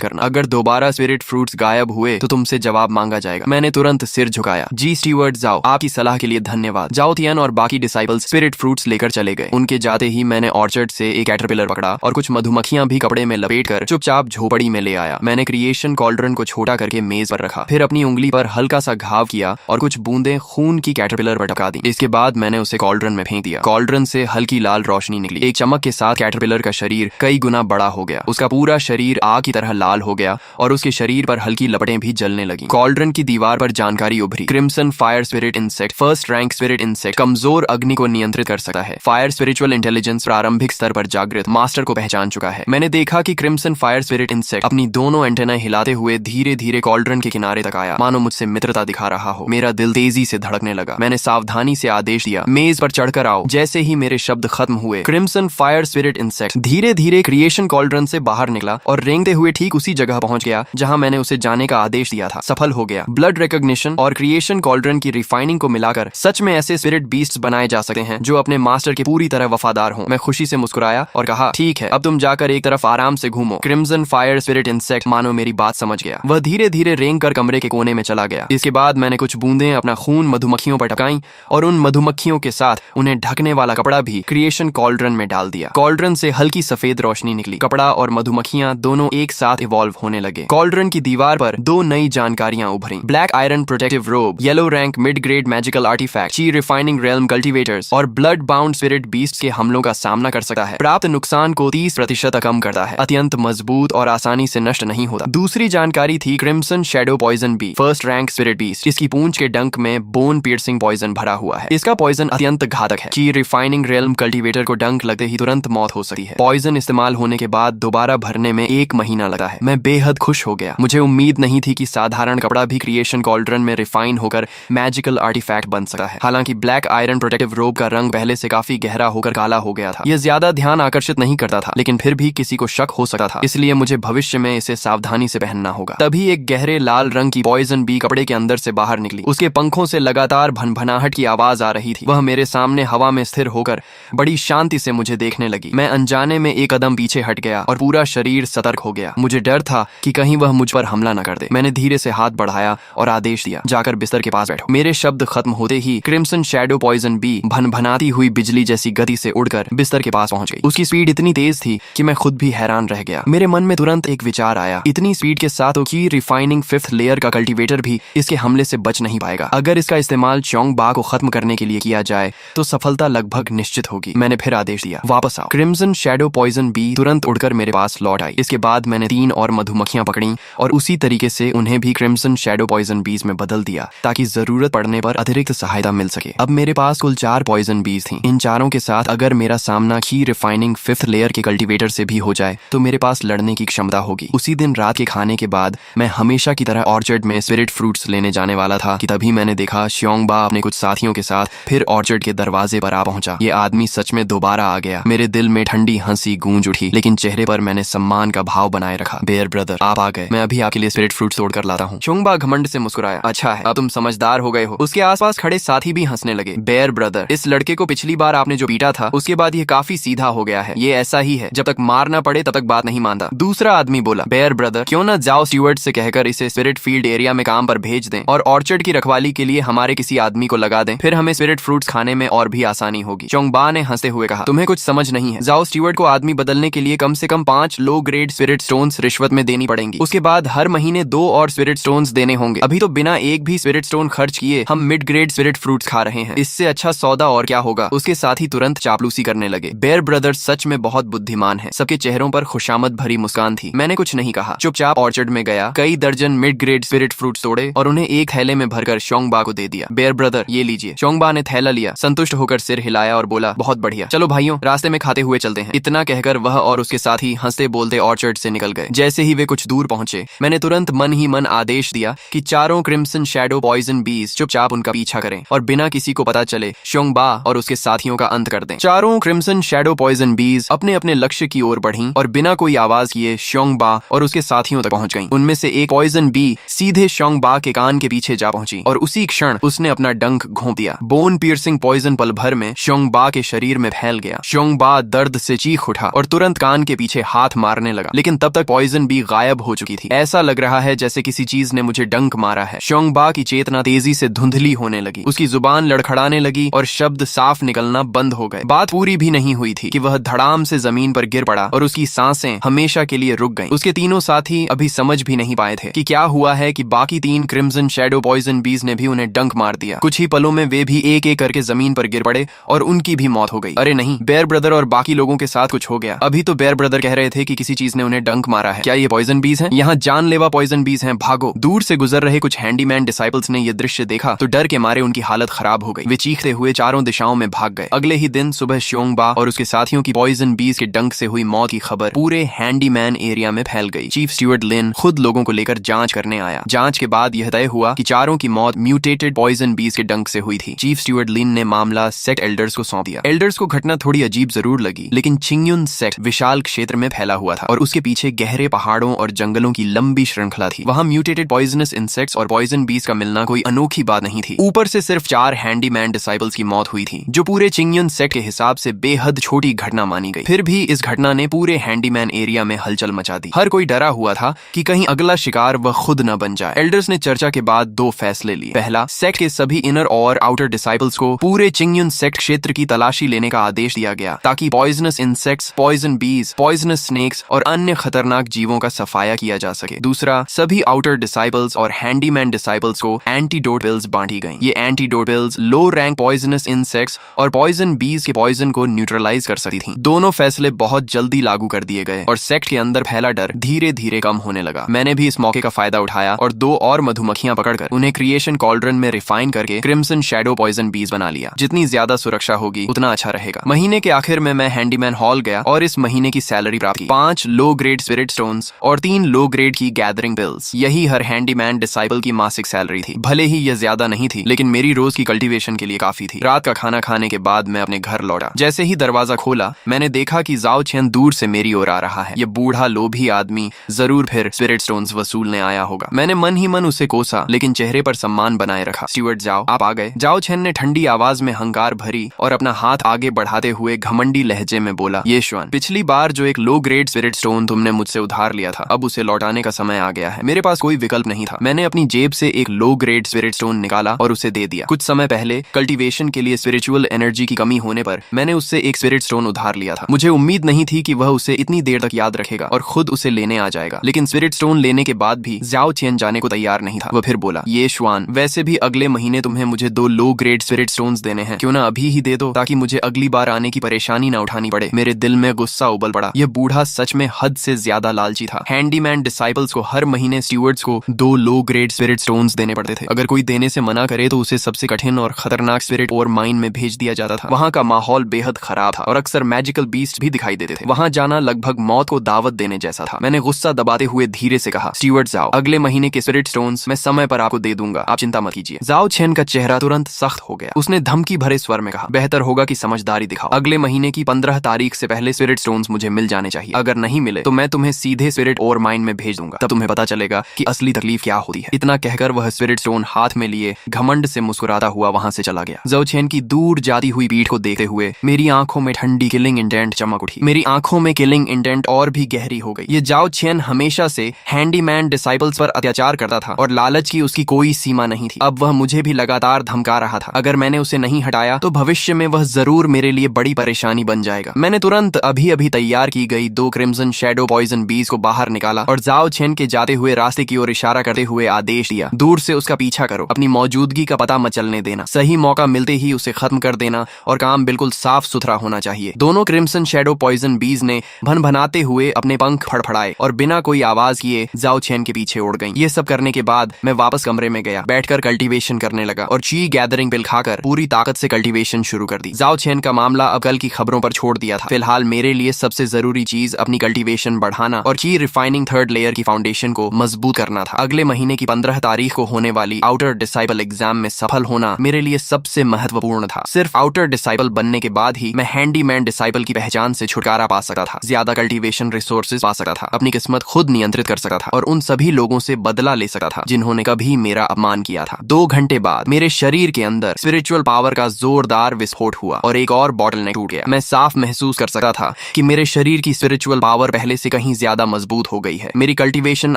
करना। अगर दोबारा स्पिरिट फ्रूट्स गायब हुए तो तुमसे जवाब मांगा जाएगा। मैंने तुरंत सिर झुकाया। जी स्टीवर्ड जाओ, आपकी सलाह के लिए धन्यवाद। जाओ तियान और बाकी डिसाइपल्स स्पिरिट फ्रूट्स लेकर चले गए। उनके जाते ही मैंने ऑर्चर्ड से एक कैटरपिलर पकड़ा और कुछ मधुमक्खियां भी कपड़े में लपेटकर चुपचाप झोपड़ी में ले आया। मैंने क्रिएशन कॉल्ड्रन को छोटा करके मेज पर रखा, फिर अपनी उंगली पर हल्का सा घाव किया और कुछ बूंदें खून की कैटरपिलर पर टपका दी। इसके बाद मैंने उसे कॉल्ड्रन में फेंक दिया। कॉल्ड्रन से हल्की लाल रोशनी निकली। एक चमक के साथ कैटरपिलर का शरीर कई गुना बड़ा हो गया। उसका पूरा शरीर आग की तरह लाल हो गया और उसके शरीर पर हल्की लपटें भी जलने लगी। कॉल्ड्रन की दीवार पर जानकारी उभरी। Crimson fire spirit insect, first rank spirit insect, कमजोर अग्नि को नियंत्रित कर सकता है। फायर स्पिरिचुअल इंटेलिजेंस प्रारंभिक स्तर पर जागृत, मास्टर को पहचान चुका है। मैंने देखा कि क्रिम्सन फायर स्पिरिट इंसेक्ट अपनी दोनों एंटेना हिलाते हुए धीरे धीरे कॉल्ड्रन के किनारे तक आया, मानो मुझसे मित्रता दिखा रहा हो। मेरा दिल तेजी से धड़कने लगा। मैंने सावधानी से आदेश दिया, मेज पर चढ़कर आओ। जैसे ही मेरे शब्द खत्म हुए, क्रिम्सन फायर स्पिरिट इंसेक्ट धीरे धीरे क्रिएशन कॉल्ड्रन से बाहर निकला और रेंगते हुए ठीक उसी जगह पहुंच गया जहां मैंने उसे जाने का आदेश दिया था। सफल हो गया। ब्लड रिकॉग्निशन और क्रिएशन कॉल्ड्रन की रिफाइनिंग को मिलाकर सच में ऐसे स्पिरिट बीस्ट्स बनाए जा सकते हैं जो अपने मास्टर के पूरी तरह वफादार हों। मैं खुशी से मुस्कुराया और कहा, ठीक है, अब तुम जाकर एक तरफ आराम से घूमो। क्रिम्सन फायर स्पिरिट इंसेक्ट मानो मेरी बात समझ गया। वह धीरे धीरे रेंग कर कमरे के कोने में चला गया। इसके बाद मैंने कुछ बूंदें अपना खून मधुमक्खियों पर टपकाई और उन मधुमक्खियों के साथ उन्हें ढकने वाला कपड़ा भी क्रिएशन कॉल्ड्रन में डाल दिया। कॉल्ड्रन से हल्की सफेद रोशनी निकली। कपड़ा और मधुमक्खियां दोनों एक साथ इवॉल्व होने लगे। कॉल्ड्रन की दीवार पर दो नई जानकारियां उभरी। Black iron protective robe, yellow rank mid grade magical artefact, chi refining realm cultivators और ब्लड बाउंड स्पिरिट बीस्ट्स के हमलों का सामना कर सकता है। प्राप्त नुकसान को 30% कम करता है। अत्यंत मजबूत और आसानी से नष्ट नहीं होता। दूसरी जानकारी थी crimson shadow poison bee, first rank spirit beast. इसकी पूंछ के डंक में बोन पियर्सिंग पॉइजन भरा हुआ है। इसका पॉइजन अत्यंत घातक है। ची रिफाइनिंग रेल्म कल्टीवेटर को डंक लगते ही तुरंत मौत हो सकती है। पॉइजन इस्तेमाल होने के बाद दोबारा भरने में 1 महीना लगा है। मैं बेहद खुश हो गया। मुझे उम्मीद नहीं थी कि साधारण कपड़ा भी क्रिएशन कॉल्ड्रन में रिफाइन होकर मैजिकल आर्टिफैक्ट बन सकता है। हालांकि ब्लैक आयरन प्रोटेक्टिव रोब का रंग पहले से काफी गहरा होकर काला हो गया था। यह ज्यादा ध्यान आकर्षित नहीं करता था, लेकिन फिर भी किसी को शक हो सकता था, इसलिए मुझे भविष्य में इसे सावधानी से पहनना होगा। तभी एक गहरे लाल रंग की पॉइजन बी कपड़े के अंदर से बाहर निकली। उसके पंखों से लगातार भनभनाहट की आवाज आ रही थी। वह मेरे सामने हवा में स्थिर होकर बड़ी शांति से मुझे देखने लगी। मैं अनजाने में एक कदम पीछे हट गया और पूरा शरीर सतर्क हो गया। मुझे डर था कि कहीं वह मुझ पर हमला न कर दे। मैंने धीरे से हाथ बढ़ाया और आदेश दिया, जाकर बिस्तर के पास बैठो। मेरे शब्द खत्म होते ही क्रिम्सन शैडो पॉइजन बी भनभनाती हुई बिजली जैसी गति से उड़कर बिस्तर के पास पहुंच गई। उसकी स्पीड इतनी तेज थी कि मैं खुद भी हैरान रह गया। मेरे मन में तुरंत एक विचार आया, इतनी स्पीड के साथ की रिफाइनिंग 5th लेयर का कल्टीवेटर भी इसके हमले से बच नहीं पाएगा। अगर इसका इस्तेमाल चोंग बा को खत्म करने के लिए किया जाए तो सफलता लगभग निश्चित होगी। मैंने फिर आदेश दिया, वापस आओ। क्रिम्सन शैडो पॉइजन बी तुरंत उड़कर मेरे पास लौट आई। इसके बाद मैंने 3 और मधुमक्खियां पकड़ी और उसी तरीके से उन्हें भी क्रिम्सन शैडो पॉइजन बीज में बदल दिया ताकि जरूरत पड़ने पर अतिरिक्त सहायता मिल सके। अब मेरे पास कुल 4 पॉइजन बीज थी। इन चारों के साथ अगर मेरा सामना की रिफाइनिंग 5th लेयर के कल्टीवेटर से भी हो जाए तो मेरे पास लड़ने की क्षमता होगी। उसी दिन रात के खाने के बाद मैं हमेशा की तरह ऑर्चर्ड में स्पिरिट फ्रूट्स लेने जाने वाला था कि तभी मैंने देखा श्योंग बा अपने कुछ साथियों के साथ फिर ऑर्चर्ड के दरवाजे पर आ पहुंचा। ये आदमी सच में दोबारा आ गया। मेरे दिल में ठंडी हंसी गूंज उठी, लेकिन चेहरे पर मैंने सम्मान का भाव बनाए रखा। बेयर ब्रदर, आप आ गए। मैं अभी आपके लिए स्पिरिट फ्रूट्स तोड़ कर लाता हूँ। चोंगबा घमंड से मुस्कुराया, अच्छा है, अब तुम समझदार हो गए हो। उसके आसपास खड़े साथी भी हंसने लगे। बेयर ब्रदर, इस लड़के को पिछली बार आपने जो पीटा था उसके बाद ये काफी सीधा हो गया है। ये ऐसा ही है, जब तक मारना पड़े तब तक बात नहीं मानता। दूसरा आदमी बोला, बेयर ब्रदर, क्यों ना जाओ स्टीवर्ड से कहकर इसे स्पिरिट फील्ड एरिया में काम पर भेज दें और ऑर्चर्ड की रखवाली के लिए हमारे किसी आदमी को लगा दें, फिर हमें स्पिरिट फ्रूट्स खाने में और भी आसानी होगी। चोंगबा ने हंसते हुए कहा, तुम्हें कुछ समझ नहीं है। जाओ स्टीवर्ड को आदमी बदलने के लिए कम से कम 5 लो ग्रेड स्पिरिट स्टोन्स रिश्वत में देनी पड़ेंगी। उसके बाद हर महीने 2 और स्पिरिट स्टोन्स देने होंगे। अभी तो बिना एक भी स्पिरिट स्टोन खर्च किए हम मिड ग्रेड स्पिरिट फ्रूट्स खा रहे हैं। इससे अच्छा सौदा और क्या होगा। उसके साथ ही तुरंत चापलूसी करने लगे। बेयर ब्रदर सच में बहुत बुद्धिमान है। सबके चेहरों पर खुशामद भरी मुस्कान थी। मैंने कुछ नहीं कहा, चुपचाप ऑर्चर्ड में गया, कई दर्जन मिड ग्रेड स्पिरिट फ्रूट्स तोड़े और उन्हें एक थैले में भरकर श्योंगबा को दे दिया। बेयर ब्रदर, ये लीजिए। श्योंगबा ने थैला लिया, संतुष्ट होकर सिर हिलाया और बोला, बहुत बढ़िया, चलो भाइयों, रास्ते में खाते हुए चलते हैं। इतना कहकर वह और उसके साथी हंसते बोलते ऑर्चर्ड से निकल गए। जैसे ही वे कुछ दूर पहुंचे, मैंने तुरंत मन ही मन आदेश दिया कि चारों क्रिम्सन शैडो पॉइजन बीज चुपचाप उनका पीछा करें और बिना किसी को पता चले श्योंगबा और उसके साथियों का अंत कर दें। चारों क्रिम्सन शैडो पॉइजन बीज अपने अपने लक्ष्य की ओर बढ़ीं और बिना कोई आवाज किए श्योंगबा और उसके साथियों तक पहुंच गईं। उनमें से एक पॉइजन बी सीधे श्योंगबा के कान के पीछे जा पहुंची और उसी क्षण उसने अपना डंक घोंप दिया। बोन पियर्सिंग पॉइजन पल भर में श्योंगबा के शरीर में फैल गया। श्योंगबा दर्द से चीख उठा और तुरंत कान के पीछे हाथ मारने लगा, लेकिन तब तक पॉइजन बी गायब हो चुकी थी। ऐसा लग रहा है जैसे किसी चीज ने मुझे डंक मारा है। श्योंगबा की चेतना तेजी से धुंधली होने लगी, उसकी जुबान लड़खड़ाने लगी और शब्द साफ निकलना बंद हो गए। बात पूरी भी नहीं हुई थी कि वह धड़ाम से जमीन पर गिर पड़ा और उसकी सांसें हमेशा के लिए रुक गईं। उसके तीनों साथी अभी समझ भी नहीं पाए थे कि क्या हुआ है कि बाकी 3 क्रिम्सन शैडो पॉइजन बीज ने भी उन्हें डंक मार दिया। कुछ ही पलों में वे भी एक एक करके जमीन पर गिर पड़े और उनकी भी मौत हो गई। अरे नहीं, बेयर ब्रदर और बाकी लोगों के साथ कुछ हो गया। अभी तो बेयर ब्रदर कह रहे थे कि किसी चीज ने उन्हें डंक मारा है। क्या ये पॉइजन बीज हैं? यहाँ जानलेवा पॉइजन बीज हैं, भागो। दूर से गुजर रहे कुछ हैंडीमैन डिसाइपल्स ने यह दृश्य देखा तो डर के मारे उनकी हालत खराब हो गई। वे चीखते हुए चारों दिशाओं में भाग गए। अगले ही दिन सुबह श्योंगबा और उसके साथियों की पॉइजन बीज के डंक से हुई मौत की खबर पूरे हैंडीमैन एरिया में फैल गई। चीफ स्टीवर्ड लिन खुद लोगों को लेकर जांच करने आया। जांच के बाद यह तय हुआ कि चारों की मौत म्यूटेटेड पॉइजन बीज के डंक से हुई थी। चीफ स्टीवर्ड लिन ने मामला सेक्ट एल्डर्स को सौंप दिया। एल्डर्स को घटना थोड़ी अजीब जरूर लगी, लेकिन चिंगयुन सेक्ट विशाल क्षेत्र में फैला हुआ था और उसके पीछे गहरे पहाड़ों और जंगलों की लंबी श्रृंखला थी। वहां म्यूटेटेड पॉइजनस इंसेक्ट्स और पॉइजन बीज का मिलना कोई अनोखी बात नहीं थी। ऊपर से सिर्फ 4 हैंडीमैन डिसाइपल्स की मौत हुई थी, जो पूरे चिंगयुन सेक्ट के हिसाब से बेहद छोटी घटना मानी गई। फिर भी इस घटना ने पूरे हैंडीमैन एरिया में हलचल मचा दी। हर कोई डरा हुआ था कि कहीं अगला शिकार वह खुद न बन जाए। एल्डर्स ने चर्चा के बाद 2 फैसले लिए। पहला, सेक्ट के सभी इनर और आउटर डिसाइपल्स को पूरे चिंगयुन सेक्ट क्षेत्र की तलाशी लेने का आदेश दिया गया, ताकि पॉइजनस इंसेक्ट्स, पॉइजन बीज, पॉइजनस स्नेक्स और अन्य खतरनाक जीवों का सफाया किया जा सके। दूसरा, सभी आउटर डिसाइपल्स और हैंडीमैन डिसाइपल्स को एंटीडोट पिल्स बांटी गई। ये एंटीडोट पिल्स लो रैंक पॉइजनस इंसेक्ट्स और पॉइजन बीज के पॉइजन को न्यूट्रलाइज कर सकती थी। दोनों फैसले बहुत जल्दी लागू कर दिए गए और सेक्ट के अंदर फैला डर धीरे धीरे कम होने लगा। मैंने भी इस मौके का फायदा उठाया और 2 और मधुमक्खियां पकड़कर उन्हें क्रिएशन कॉल्ड्रन में रिफाइन करके क्रिम्सन शैडो पॉइजन बीज बना लिया। जितनी ज्यादा सुरक्षा होगी उतना अच्छा रहेगा। महीने के आखिर में मैं हैंडीमैन हॉल गया और इस महीने की सैलरी प्राप्त की। 5 लो ग्रेड स्पिरिट स्टोन्स और 3 लो ग्रेड की गैदरिंग पिल्स। यही हर हैंडीमैन डिसाइपल की मासिक सैलरी थी। भले ही यह ज्यादा नहीं थी, लेकिन मेरी रोज की कल्टीवेशन के लिए काफी थी। रात का खाना खाने के बाद मैं अपने घर लौटा। जैसे ही दरवाजा खोला, मैंने देखा कि जाओ चेन दूर से मेरी ओर आ रहा है। यह बूढ़ा लोभी आदमी जरूर फिर स्पिरिट स्टोन्स वसूलने आया होगा। मैंने मन ही मन उसे कोसा, लेकिन चेहरे पर सम्मान बनाए रखा। स्टीवर्ड जाओ, आप आ गए। जाओ चेन ने ठंडी आवाज में हंकार भरी और अपना हाथ आगे बढ़ाते हुए घमंडी लहजे में बोला, ये श्वान, पिछली बार जो एक लो ग्रेड स्पिरिट स्टोन तुमने मुझसे उधार लिया था, अब उसे लौटाने का समय आ गया है। मेरे पास कोई विकल्प नहीं था। मैंने अपनी जेब से एक लो ग्रेड स्पिरिट स्टोन निकाला और उसे दे दिया। कुछ समय पहले कल्टीवेशन के लिए स्पिरिचुअल एनर्जी की कमी होने पर मैंने उससे एक स्पिरिट स्टोन उधार लिया था। मुझे उम्मीद नहीं थी कि वह उसे इतनी देर तक याद रखेगा और खुद उसे लेने आ जाएगा, लेकिन स्पिरिट स्टोन लेने के बाद भी जाओ चेन जाने को तैयार नहीं था। वह फिर बोला, ये श्वान, वैसे भी अगले महीने तुम्हें मुझे 2 लो ग्रेड स्पिरिट स्टोन्स देने हैं, क्यों ना अभी ही दे दो, ताकि मुझे अगली बार आने की परेशानी ना उठानी पड़े। मेरे दिल में गुस्सा उबल पड़ा। यह बूढ़ा सच में हद से ज्यादा लालची था। हैंडीमैन डिसाइपल्स को हर महीने स्टीवर्ड्स को 2 लो ग्रेड स्पिरिट स्टोन्स देने पड़ते थे। अगर कोई देने से मना करे तो उसे सबसे कठिन और खतरनाक स्पिरिट और माइन में भेज दिया जाता था। वहां का माहौल बेहद खराब था और अक्सर मैजिकल बीस्ट भी दिखाई देते थे। वहां जाना लगभग मौत को दावत देने जैसा था। मैंने गुस्सा दबाते हुए धीरे से कहा, स्टीवर्ड्स जाओ, अगले महीने के स्पिरिट स्टोन्स मैं समय पर आपको दे दूंगा, आप चिंता मत कीजिए। जाओ चेन का चेहरा तुरंत सख्त हो गया। उसने धमकी भरे स्वर में कहा, बेहतर होगा कि समझदारी दिखाओ। अगले महीने की 15 तारीख से पहले स्पिरिट स्टोन्स मुझे मिल जाने चाहिए। अगर नहीं मिले तो मैं तुम्हें सीधे स्पिरिट और माइन में भेज दूंगा। तब तुम्हें पता चलेगा कि असली तकलीफ क्या होती है। इतना कहकर वह स्पिरिट स्टोन हाथ में लिए घमंड से मुस्कुराता हुआ वहां से चला गया। जाओ चेन की दूर जाती हुई पीठ को देखते हुए मेरी आंखों में ठंडी किलिंग इंटेंट चमक उठी। मेरी आंखों में किलिंग इंटेंट और भी गहरी हो गई। ये जाओ चेन हमेशा से हैंडीमैन डिसाइपल्स पर अत्याचार करता था और लालच की उसकी कोई सीमा नहीं थी। अब वह मुझे भी लगातार धमका रहा था। अगर मैंने उसे नहीं हटाया तो भविष्य में वह जरूर मेरे लिए बड़ी परेशानी बन जाएगा। मैंने तुरंत अभी अभी तैयार की गई 2 क्रिम्सन शैडो पॉइजन बीज को बाहर निकाला और जाओ चेन के जाते हुए रास्ते की ओर इशारा करते हुए आदेश दिया, दूर से उसका पीछा करो, अपनी मौजूदगी का पता मत चलने देना, सही मौका मिलते ही उसे खत्म कर देना और काम बिल्कुल साफ सुथरा होना चाहिए। दोनों क्रिम्सन शैडो पॉइजन बीज ने भनभनाते हुए अपने पंख फड़फड़ाए और बिना कोई आवाज किए जाओ चेन के पीछे उड़ गईं। ये सब करने के बाद मैं वापस कमरे में गया, बैठकर कल्टीवेशन करने लगा और ची गैदरिंग पिल खाकर पूरी ताकत से कल्टीवेशन शुरू कर दी। जाओ चेन का मामला अब कल की खबरों पर छोड़ दिया था। फिलहाल मेरे लिए सबसे जरूरी चीज अपनी कल्टीवेशन बढ़ाना और ची रिफाइनिंग 3rd लेयर की फाउंडेशन को मजबूत करना था। अगले महीने की 15 तारीख को होने वाली आउटर डिसाइपल एग्जाम में सफल होना मेरे लिए सबसे महत्वपूर्ण था। सिर्फ आउटर डिसाइपल बनने के बाद ही मैं हैंडीमैन डिसाइपल की पहचान से छुटकारा पा सकता था, ज्यादा कल्टीवेशन रिसोर्सेज पा सकता था, अपनी किस्मत खुद नियंत्रित कर सकता था और उन सभी लोगों से बदला ले सकता था जिन्होंने कभी मेरा अपमान किया था। 2 घंटे बाद मेरे शरीर के अंदर स्पिरिचुअल पावर का जोरदार विस्फोट हुआ और एक और बॉटलनेक टूट गया। मैं साफ महसूस कर सकता था कि मेरे मेरे शरीर की स्पिरिचुअल पावर पहले से कहीं ज्यादा मजबूत हो गई है। मेरी कल्टीवेशन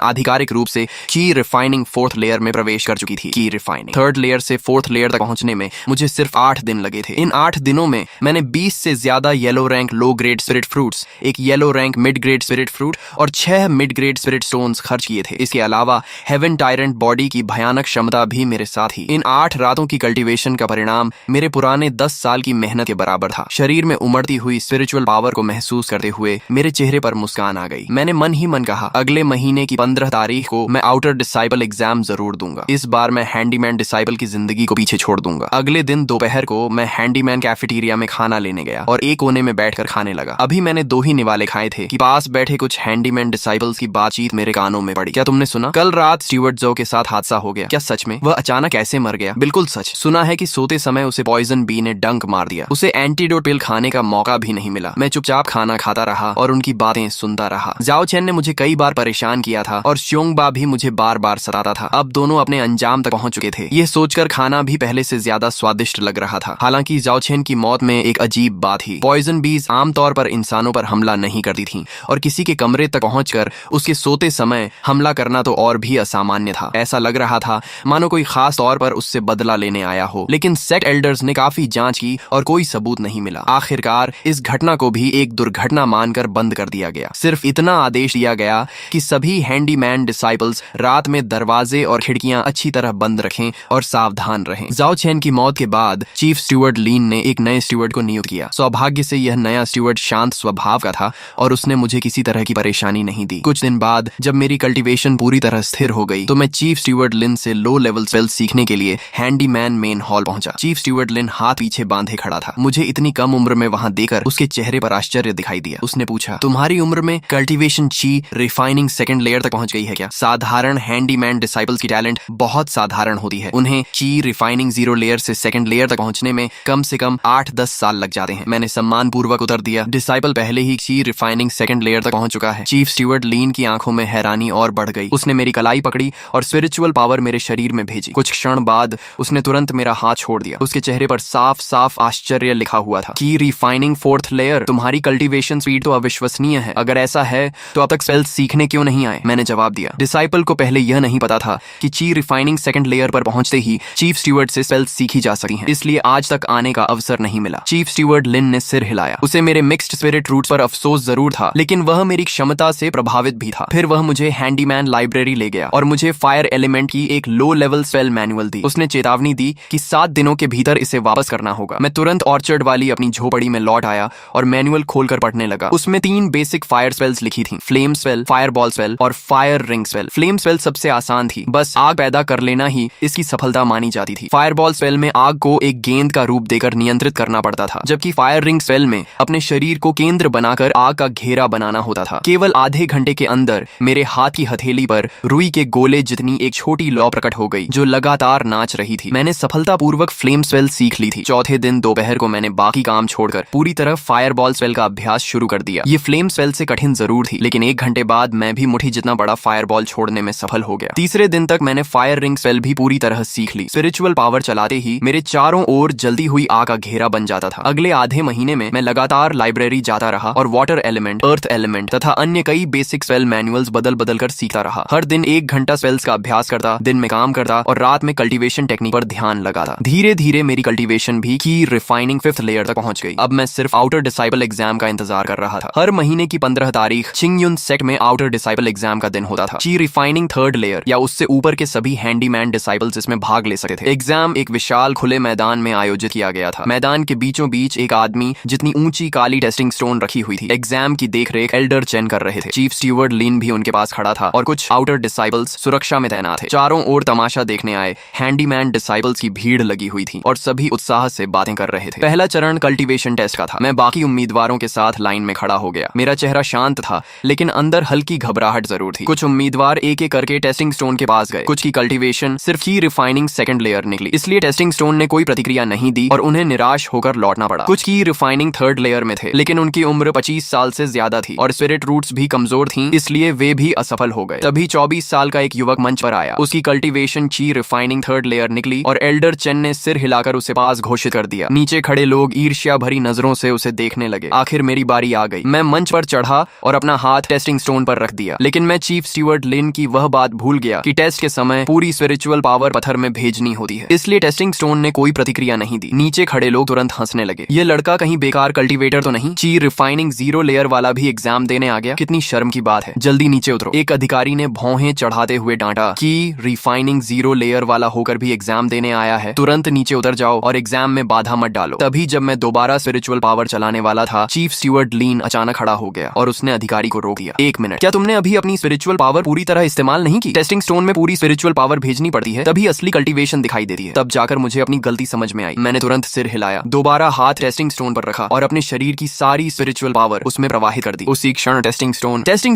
आधिकारिक रूप से की रिफाइनिंग 4th लेयर में प्रवेश कर चुकी थी। की रिफाइनिंग 3rd लेयर से 4th लेयर तक पहुंचने में मुझे सिर्फ 8 दिन लगे थे। इन 8 दिनों में मैंने 20 से ज्यादा yellow rank low grade spirit fruits, एक yellow rank mid grade spirit fruit और 6 मिड ग्रेड स्पिरिट स्टोन्स खर्च किए थे। इसके अलावा हेवन टायरेंट बॉडी की भयानक क्षमता भी मेरे साथ ही। इन 8 रातों की कल्टीवेशन का परिणाम मेरे पुराने 10 साल की मेहनत के बराबर था। शरीर में उमड़ती हुई स्पिरिचुअल पावर को महसूस करते हुए मेरे चेहरे पर मुस्कान आ गई। मैंने मन ही मन कहा, अगले महीने की 15 तारीख को मैं आउटर डिसाइबल एग्जाम जरूर दूंगा। इस बार मैं हैंडीमैन डिसाइबल की जिंदगी को पीछे छोड़ दूंगा। अगले दिन दोपहर को मैं हैंडीमैन कैफेटेरिया में खाना लेने गया और एक कोने में बैठकर खाने लगा। अभी मैंने 2 ही निवाले खाए थे कि पास बैठे कुछ हैंडीमैन डिसाइबल्स की बातचीत मेरे कानों में पड़ी। क्या तुमने सुना? कल रात स्टीवर्ट जो के साथ हादसा हो गया। क्या सच में? वह अचानक कैसे मर गया? बिल्कुल सच। सुना है कि सोते समय उसे पॉइजन बी ने डंक मार दिया। उसे एंटीडोट पिल खाने का मौका भी नहीं मिला। मैं चुपचाप खाना खाता रहा और उनकी बातें सुनता रहा। जाओ चेन ने मुझे कई बार परेशान किया था और श्योंगबा भी मुझे बार बार सताता था। अब दोनों अपने अंजाम तक पहुंच चुके थे। यह सोचकर खाना भी पहले से ज्यादा स्वादिष्ट लग रहा था। हालांकि जाओ चेन की मौत में एक अजीब बात थी। पॉइजन बीज आमतौर पर इंसानों पर हमला नहीं करती थीं और किसी के कमरे तक पहुंचकर उसके सोते समय हमला करना तो और भी असामान्य था। ऐसा लग रहा था मानो कोई खास तौर पर उससे बदला लेने आया हो। लेकिन सेक्ट एल्डर्स ने काफी जांच की और कोई सबूत नहीं मिला। आखिरकार इस घटना को भी एक दुर्घटना मानकर बंद कर दिया गया। सिर्फ इतना आदेश दिया गया कि सभी हैंडीमैन डिसाइपल्स रात में दरवाजे और खिड़कियां अच्छी तरह बंद रखें और सावधान रहें। जाओ चेन की मौत के बाद चीफ स्टीवर्ड लीन ने एक नए स्टीवर्ड को नियुक्त किया। सौभाग्य से यह नया स्टीवर्ड शांत स्वभाव का था और उसने मुझे किसी तरह की परेशानी नहीं दी। कुछ दिन बाद जब मेरी कल्टीवेशन पूरी तरह स्थिर हो गई तो मैं चीफ स्टीवर्ड लिन से लो लेवल स्पेल सीखने के लिए हैंडीमैन मेन हॉल पहुंचा। चीफ स्टीवर्ड लिन हाथ पीछे बांधे खड़ा था। मुझे इतनी कम उम्र में वहां देकर उसके चेहरे पर आश्चर्य दिखाई दिया। उसने पूछा, तुम्हारी उम्र में कल्टीवेशन ची रिफाइनिंग 2nd लेयर तक पहुंच गई है क्या? साधारण हैंडीमैन डिसाइपल्स की टैलेंट बहुत साधारण होती है। उन्हें ची रिफाइनिंग 0 लेयर से 2nd लेयर तक पहुंचने में कम से कम 8-10 साल लग जाते हैं। मैंने सम्मान पूर्वक उत्तर दिया, डिसाइपल पहले ही ची रिफाइनिंग 2nd लेयर तक पहुंच चुका है। चीफ स्टीवर्ड लीन की आंखों में हैरानी और बढ़ गई। उसने मेरी कलाई पकड़ी और स्पिरिचुअल पावर मेरे शरीर में भेजी। कुछ क्षण बाद उसने तुरंत मेरा हाथ छोड़ दिया। उसके चेहरे पर साफ साफ आश्चर्य लिखा हुआ था। की रिफाइनिंग 4th लेयर, तुम्हारी कल्टीवेशन स्पीड तो अविश्वसनीय है। अगर ऐसा है तो अब तक स्पेल्स सीखने क्यों नहीं आए? मैंने जवाब दिया, डिसाइपल को पहले यह नहीं पता था कि ची रिफाइनिंग 2nd लेयर पर पहुंचते ही चीफ स्टीवर्ड से स्पेल्स सीखी जा सकती हैं, इसलिए आज तक आने का अवसर नहीं मिला। चीफ स्टीवर्ड लिन ने सिर हिलाया। उसे मेरे मिक्स्ड स्पिरिट रूट्स पर अफसोस जरूर था, लेकिन वह मेरी क्षमता से प्रभावित भी था। फिर वह मुझे हैंडीमैन लाइब्रेरी ले गया और मुझे फायर एलिमेंट की एक लो लेवल स्पेल मैनुअल दी। उसने चेतावनी दी कि 7 दिनों के भीतर इसे वापस करना होगा। मैं तुरंत ऑर्चर्ड वाली अपनी झोपड़ी में लौट आया और मैनुअल खोलकर पढ़ने लगा। उसमें 3 बेसिक फायर स्पेल्स लिखी थी, फ्लेम स्पेल, फायरबॉल स्पेल और fire ring spell. Flame spell सबसे आसान थी, बस आग पैदा कर लेना ही इसकी सफलता मानी जाती थी। फायरबॉल स्पेल में आग को एक गेंद का रूप देकर नियंत्रित करना पड़ता था, जबकि फायर रिंग स्पेल में अपने शरीर को केंद्र बनाकर आग का घेरा बनाना होता था। केवल आधे घंटे के अंदर मेरे हाथ की हथेली पर रुई के गोले जितनी एक छोटी लौ प्रकट हो गई जो लगातार नाच रही थी। मैंने सफलतापूर्वक फ्लेम स्पेल सीख ली थी। चौथे दिन दोपहर को मैंने बाकी काम छोड़कर पूरी तरह फायरबॉल स्पेल का अभ्यास शुरू कर दिया। ये फ्लेम स्पेल से कठिन जरूर थी, लेकिन 1 घंटे बाद मैं भी मुट्ठी जितना बड़ा फायरबॉल छोड़ने में सफल हो गया। तीसरे दिन तक मैंने फायर रिंग स्पेल भी पूरी तरह सीख ली। स्पिरिचुअल पावर चलाते ही मेरे चारों ओर जल्दी हुई आग का घेरा बन जाता था। अगले आधे महीने में मैं लगातार लाइब्रेरी जाता रहा और वाटर एलिमेंट, अर्थ एलिमेंट तथा अन्य कई बेसिक स्पेल मैनुअल्स बदल बदल कर सीखता रहा। हर दिन 1 घंटा स्पेल्स का अभ्यास करता, दिन में काम करता और रात में कल्टीवेशन टेक्निक पर ध्यान लगाता। धीरे धीरे मेरी कल्टीवेशन भी की रिफाइनिंग 5th लेयर तक पहुंच गई। अब मैं सिर्फ आउटर डिसाइबल एग्जाम का इंतजार कर रहा था। हर महीने की 15 तारीख चिंगयुन सेक्ट में आउटर डिसाइबल एग्जाम का दिन होता था। ची रिफाइनिंग 3rd लेयर या उससे ऊपर के सभी हैंडीमैन डिसाइबल्स इसमें भाग ले सकते थे। एग्जाम एक विशाल खुले मैदान में आयोजित किया गया था। मैदान के बीचों बीच एक आदमी जितनी ऊंची काली टेस्टिंग स्टोन रखी हुई थी। एग्जाम की देखरेख एल्डर चेन कर रहे थे। चीफ स्टीवर्ड लिन भी उनके पास खड़ा था और कुछ आउटर डिसाइबल्स सुरक्षा में तैनात थे। चारों ओर तमाशा देखने आए हैंडीमैन डिसाइबल्स की भीड़ लगी हुई थी और सभी उत्साह से बातें कर रहे थे। पहला चरण कल्टीवेशन टेस्ट का था। मैं बाकी उम्मीदवारों के साथ लाइन में खड़ा हो गया। मेरा चेहरा शांत था, लेकिन अंदर हल्की घबराहट जरूर थी। कुछ उम्मीदवार एक एक करके टेस्टिंग स्टोन के पास गए। कुछ की कल्टीवेशन सिर्फ की रिफाइनिंग 2nd लेयर निकली, इसलिए टेस्टिंग स्टोन ने कोई प्रतिक्रिया नहीं दी और उन्हें निराश होकर लौटना पड़ा। कुछ की रिफाइनिंग 3rd लेयर में थे, लेकिन उनकी उम्र 25 साल से ज्यादा थी और स्पिरिट रूट्स भी कमजोर थीं, इसलिए वे भी असफल हो गए। तभी 24 साल का एक युवक मंच पर आया। उसकी कल्टीवेशन ची रिफाइनिंग 3rd लेयर निकली और एल्डर चेन ने सिर हिलाकर उसे पास घोषित कर दिया। नीचे खड़े लोग ईर्ष्या भरी नजरों से उसे देखने लगे। आखिर मेरी मेरी बारी आ गई। मैं मंच पर चढ़ा और अपना हाथ टेस्टिंग स्टोन पर रख दिया, लेकिन मैं चीफ स्टीवर्ड लिन की वह बात भूल गया कि टेस्ट के समय पूरी स्पिरिचुअल पावर पत्थर में भेजनी होती है, इसलिए टेस्टिंग स्टोन ने कोई प्रतिक्रिया नहीं दी। नीचे खड़े लोग तुरंत हंसने लगे। ये लड़का कहीं बेकार कल्टीवेटर तो नहीं, ची रिफाइनिंग 0 लेयर वाला भी एग्जाम देने आ गया? कितनी शर्म की बात है, जल्दी नीचे उतरो। एक अधिकारी ने भौहें चढ़ाते हुए डांटा कि रिफाइनिंग 0 लेयर वाला होकर भी एग्जाम देने आया है, तुरंत नीचे उतर जाओ और एग्जाम में बाधा मत डालो। तभी जब मैं दोबारा स्पिरिचुअल पावर चलाने वाला था, चीफ स्टीवर्ड लीन अचानक खड़ा हो गया और उसने अधिकारी को रोक दिया। 1 मिनट, क्या तुमने अभी अपनी स्पिरिचुअल पावर पूरी तरह इस्तेमाल नहीं की? टेस्टिंग स्टोन में पूरी स्पिरिचुअल पावर भेजनी पड़ती है, तभी असली कल्टीवेशन दिखाई देती है। तब जाकर मुझे अपनी गलती समझ में आई। मैंने तुरंत सिर हिलाया, दोबारा हाथ टेस्टिंग स्टोन पर रखा और अपने शरीर की सारी स्पिरिचुअल पावर उसमें प्रवाहित कर दी। उसी क्षण टेस्टिंग